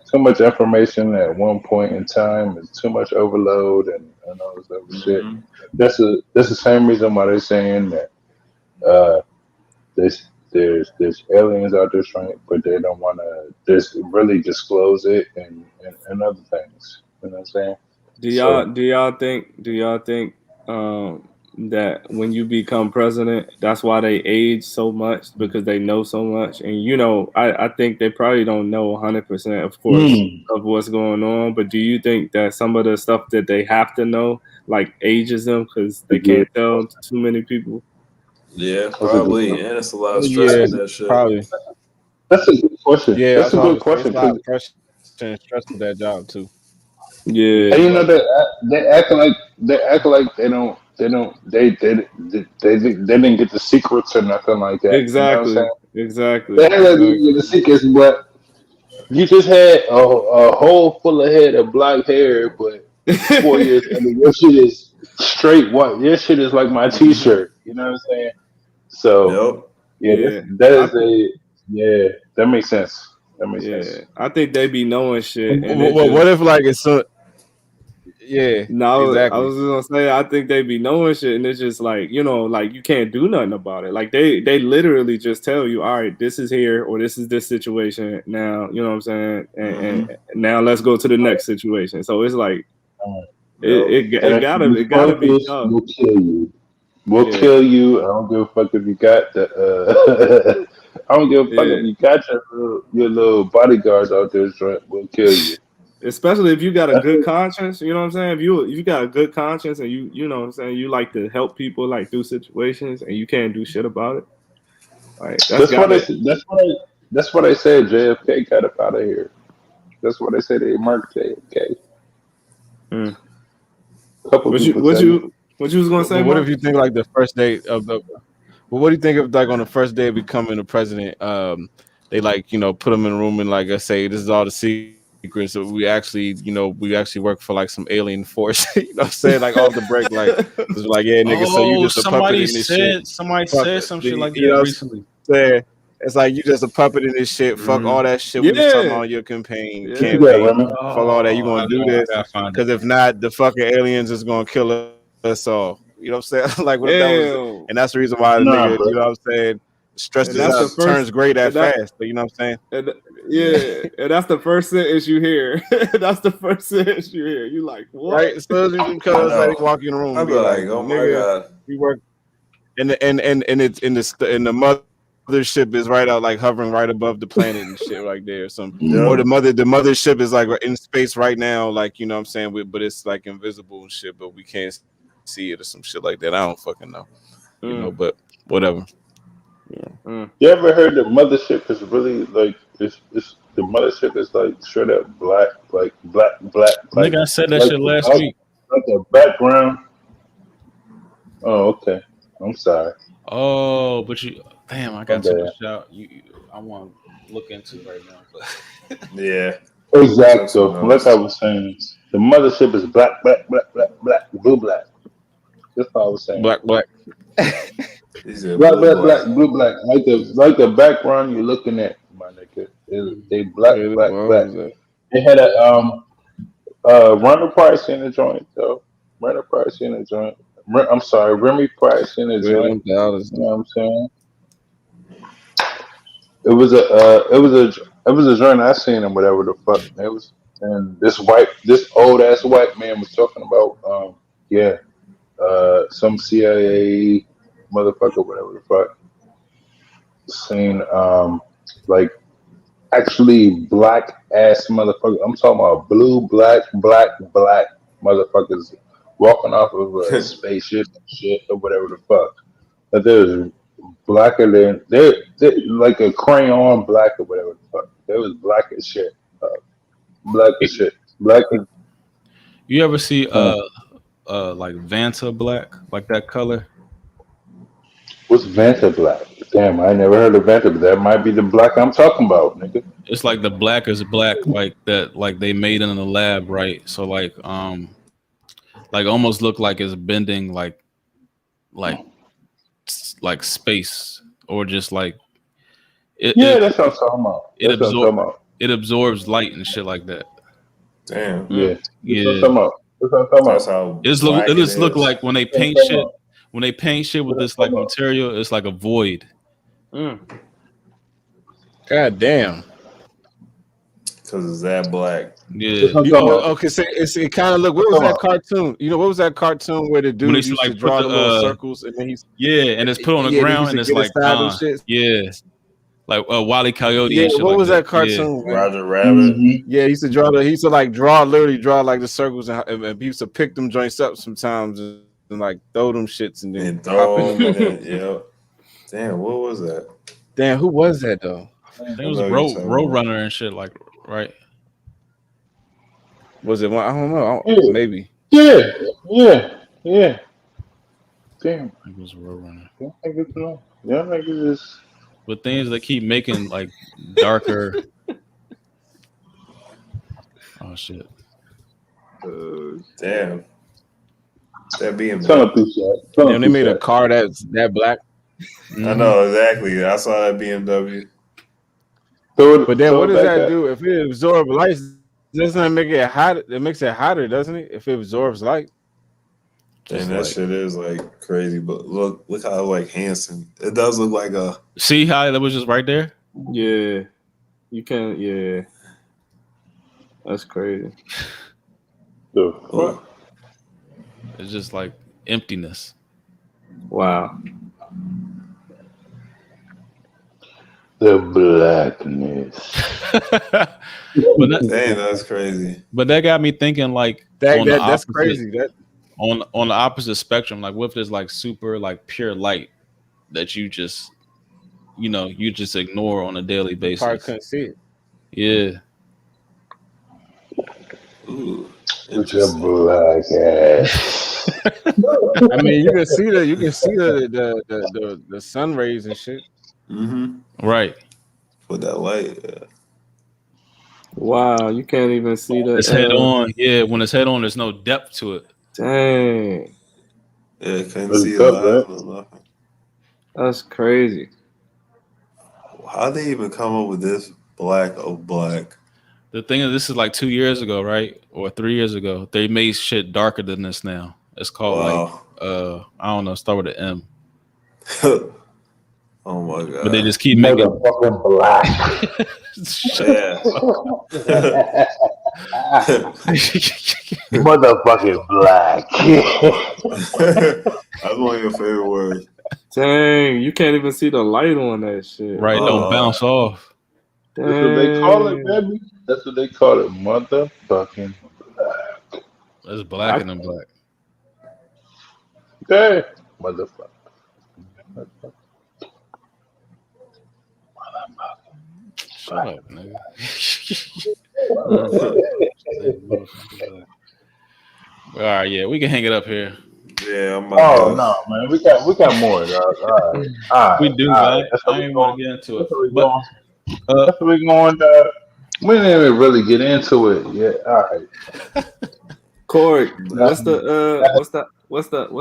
Too much information at one point in time is too much overload and all this other shit. That's the same reason why they're saying that there's aliens out there trying, but they don't want to just really disclose it and other things. You know what I'm saying? Do y'all think that when you become president, that's why they age so much, because they know so much? And I think they probably don't know 100%, of course, of what's going on. But do you think that some of the stuff that they have to know like ages them because they can't tell too many people? Yeah, probably. And it's a lot of stress with that shit. Probably. That's a good question. Yeah, that's a good question. It's a lot of pressure and stress with that job too. Yeah, and they act like they don't they didn't get the secrets or nothing like that. Exactly. You know exactly. They act like you get the secrets, but you just had a hole full of head of black hair, but 4 years and your shit is straight white. Your shit is like my T-shirt. You know what I'm saying? So that makes sense. That makes sense. I think they be knowing shit. And what if like it's so? Yeah, no, exactly. I was just gonna say I think they be knowing shit, and it's just like like you can't do nothing about it. Like they literally just tell you, all right, this is here or this is this situation now. You know what I'm saying? And now let's go to the next situation. So it's like it gotta be tough. We'll kill you. We'll kill you. I don't give a fuck if you got the. I don't give a fuck if you got your little bodyguards out there. We'll kill you. Especially if you got a good conscience, you know what I'm saying? If you got a good conscience and you know what I'm saying, you like to help people like through situations and you can't do shit about it. Like that's what I said JFK got up out of here. That's what they say they marked JFK. What you was gonna say? What if you think like the first day of the? Well, what do you think of like on the first day of becoming the president? They like put him in a room and like I say this is all the secrets. So we actually work for like some alien force. You know what I'm saying? Like off the break, like it's like yeah, nigga. So you just a puppet in this shit. Somebody said some shit like that recently. It's like you just a puppet in this shit. Fuck all that shit we was talking about on your campaign. Fuck all that. You gonna do this? Because if not, the fucking aliens is gonna kill us all. You know what I'm saying? Like what if that was, and that's the reason why the nigga, you know what I'm saying, stresses out, turns great at fast. But you know what I'm saying? And that's the first sentence you hear. That's the first sentence you hear. You like what? Right? As soon as you come, like walk in the room, I'll be like, oh my god, we work, and it's in the mothership is right out like hovering right above the planet and shit right there or something. Or the mothership is like in space right now, like you know what I'm saying, but it's like invisible and shit, but we can't see it or some shit like that. I don't fucking know, you know, but whatever. You ever heard the mothership is really like it's the mothership is like straight up black. Like, Nigga, I said that shit last week. Like the background. Oh, okay. I'm sorry. Oh, but damn, I got too much out. I want to look into it right now. But yeah, exactly. So, like I was saying, the mothership is black, blue, black. That's what I was saying. Black. Black, blue, black. Like the background you're looking at, my nigga. They black. They had a Ronald Price in the joint though. I'm sorry, Remy Price in the joint. You know what I'm saying? It was a joint I seen him, whatever the fuck it was. And this old ass white man was talking about some CIA motherfucker, whatever the fuck, seen like actually black ass motherfucker. I'm talking about blue, black motherfuckers walking off of a spaceship and shit or whatever the fuck. But there's blacker than they're like a crayon black or whatever the fuck. They was black as shit. Black as you ever see like Vanta black, like that color? What's Vanta black? Damn, I never heard of Vanta, but that might be the black I'm talking about, nigga. It's like the black is black, like that, like they made it in the lab, right? So like almost look like it's bending, like space, or just like that's what I'm talking about. It absorbs light and shit like that. Damn. Yeah. That's how it just look like when they paint shit. When they paint shit with this like material, it's like a void. God damn. Because it's that black. Yeah. Okay, so it kind of look. What was that cartoon? You know, what was that cartoon where the dude used to draw the little circles and then and it's put on the ground and it's like like Wile E. Coyote. Yeah, and shit what like was that cartoon? Yeah. Roger Rabbit. Mm-hmm. Yeah, he used to literally draw like the circles and he used to pick them joints up sometimes and like throw them shits and then throw them. Yeah. Damn, what was that? Damn, who was that though? I think it was Roadrunner and shit, like, right? Was it one? I don't know. Maybe. Yeah. Damn. It was Roadrunner. Yeah, I think it's But things that keep making like darker. Oh shit. Damn. That being Damn, they made a car that's that black. I know exactly. I saw that BMW. But then what does that do if it absorbs light? Doesn't it make it hot? It makes it hotter, doesn't it? If it absorbs light. And that shit is like crazy, but look how like Hanson. It does look like a. See how that was just right there? Yeah, you can't. Yeah, that's crazy. What? It's just like emptiness. Wow. The blackness. That's crazy. But that got me thinking, like that's crazy. That on the opposite spectrum, like what if there's like super like pure light that you just ignore on a daily basis? Probably couldn't see it. Yeah. Ooh, it's a black ass. I mean, you can see the sun rays and shit. Mm-hmm. Right. With that light. Yeah. Wow, you can't even see the. It's head on. Yeah, when it's head on, there's no depth to it. Dang. Yeah, couldn't see the light. That's crazy. How'd they even come up with this black? The thing is, this is like 2 years ago, right? Or 3 years ago. They made shit darker than this now. It's called I don't know, start with an M. Oh my god! But they just keep making motherfucking black. Motherfucking black. That's one of your favorite words. Dang, you can't even see the light on that shit. Right, don't bounce off. Dang. That's what they call it, baby. That's what they call it, motherfucking black. That's black and black. Okay, motherfucker. Shut up, nigga. All right, yeah, we can hang it up here. Yeah, no, man, we got more, dog. All right. We do, man. I ain't want to get into it. That's what we're going. We didn't even really get into it yet. All right. Corey, what's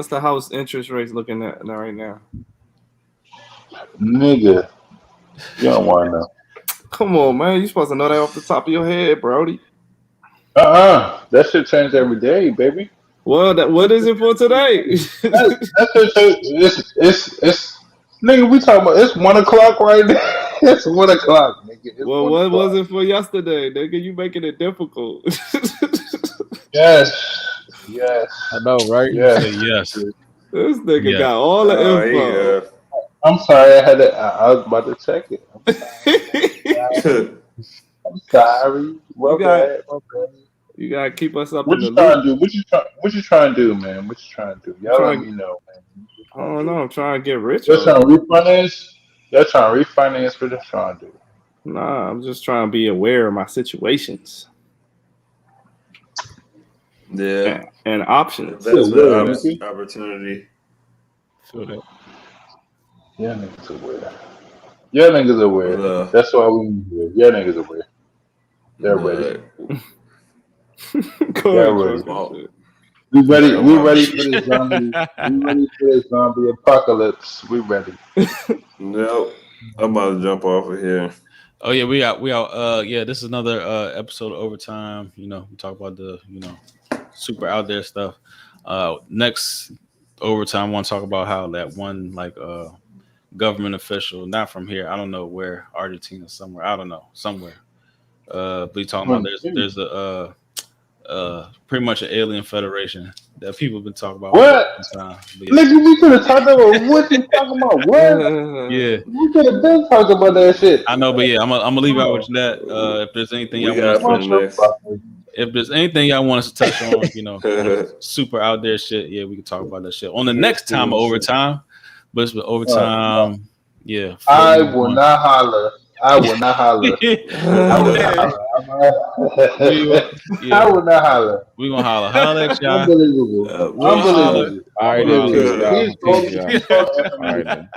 the house interest rates looking at now right now? Nigga, you don't want to know. Come on, man. You supposed to know that off the top of your head, Brody. That shit change every day, baby. Well, what is it for today? It's nigga. We talking about it's 1 o'clock right now. It's 1 o'clock, nigga. Well, what was it for yesterday, nigga? You making it difficult. Yes. I know, right? Yes. This nigga got all the info. Yeah. I'm sorry, I was about to check it. I'm sorry. You gotta keep us up in the loop. What you trying to do, man? What you trying to do? Y'all let me know, man. I don't know. I'm trying to get rich. Y'all trying to refinance? Y'all trying to refinance? What you trying to do? Nah, I'm just trying to be aware of my situations. Yeah. And options. That's an opportunity. Yeah, niggas aware. Yeah, niggas aware. That's why we need to. Yeah, niggas aware. They're ready. They're ready. We ready. We ready for the zombie. We ready for the zombie apocalypse. We ready. Nope. I'm about to jump off of here. Oh yeah, we out. Yeah, this is another episode of Overtime. You know, we talk about the super out there stuff. Next Overtime, I want to talk about how that one government official, not from here, I don't know where, Argentina somewhere, I don't know, somewhere. But you talking about there's a pretty much an alien federation that people have been talking about. What? Nigga, we could have talked about what you talking about. What? Yeah. We could have been talking about that shit. I know, but yeah, I'm gonna leave out with that. If there's anything if there's anything y'all want us to touch on, super out there shit, yeah, we can talk about that shit on the next time of Overtime. But it's with Overtime, yeah. I will not holler. I will not holler. I will not holler. We gonna holler. Holler at y'all. Unbelievable. All right, then. All right, then.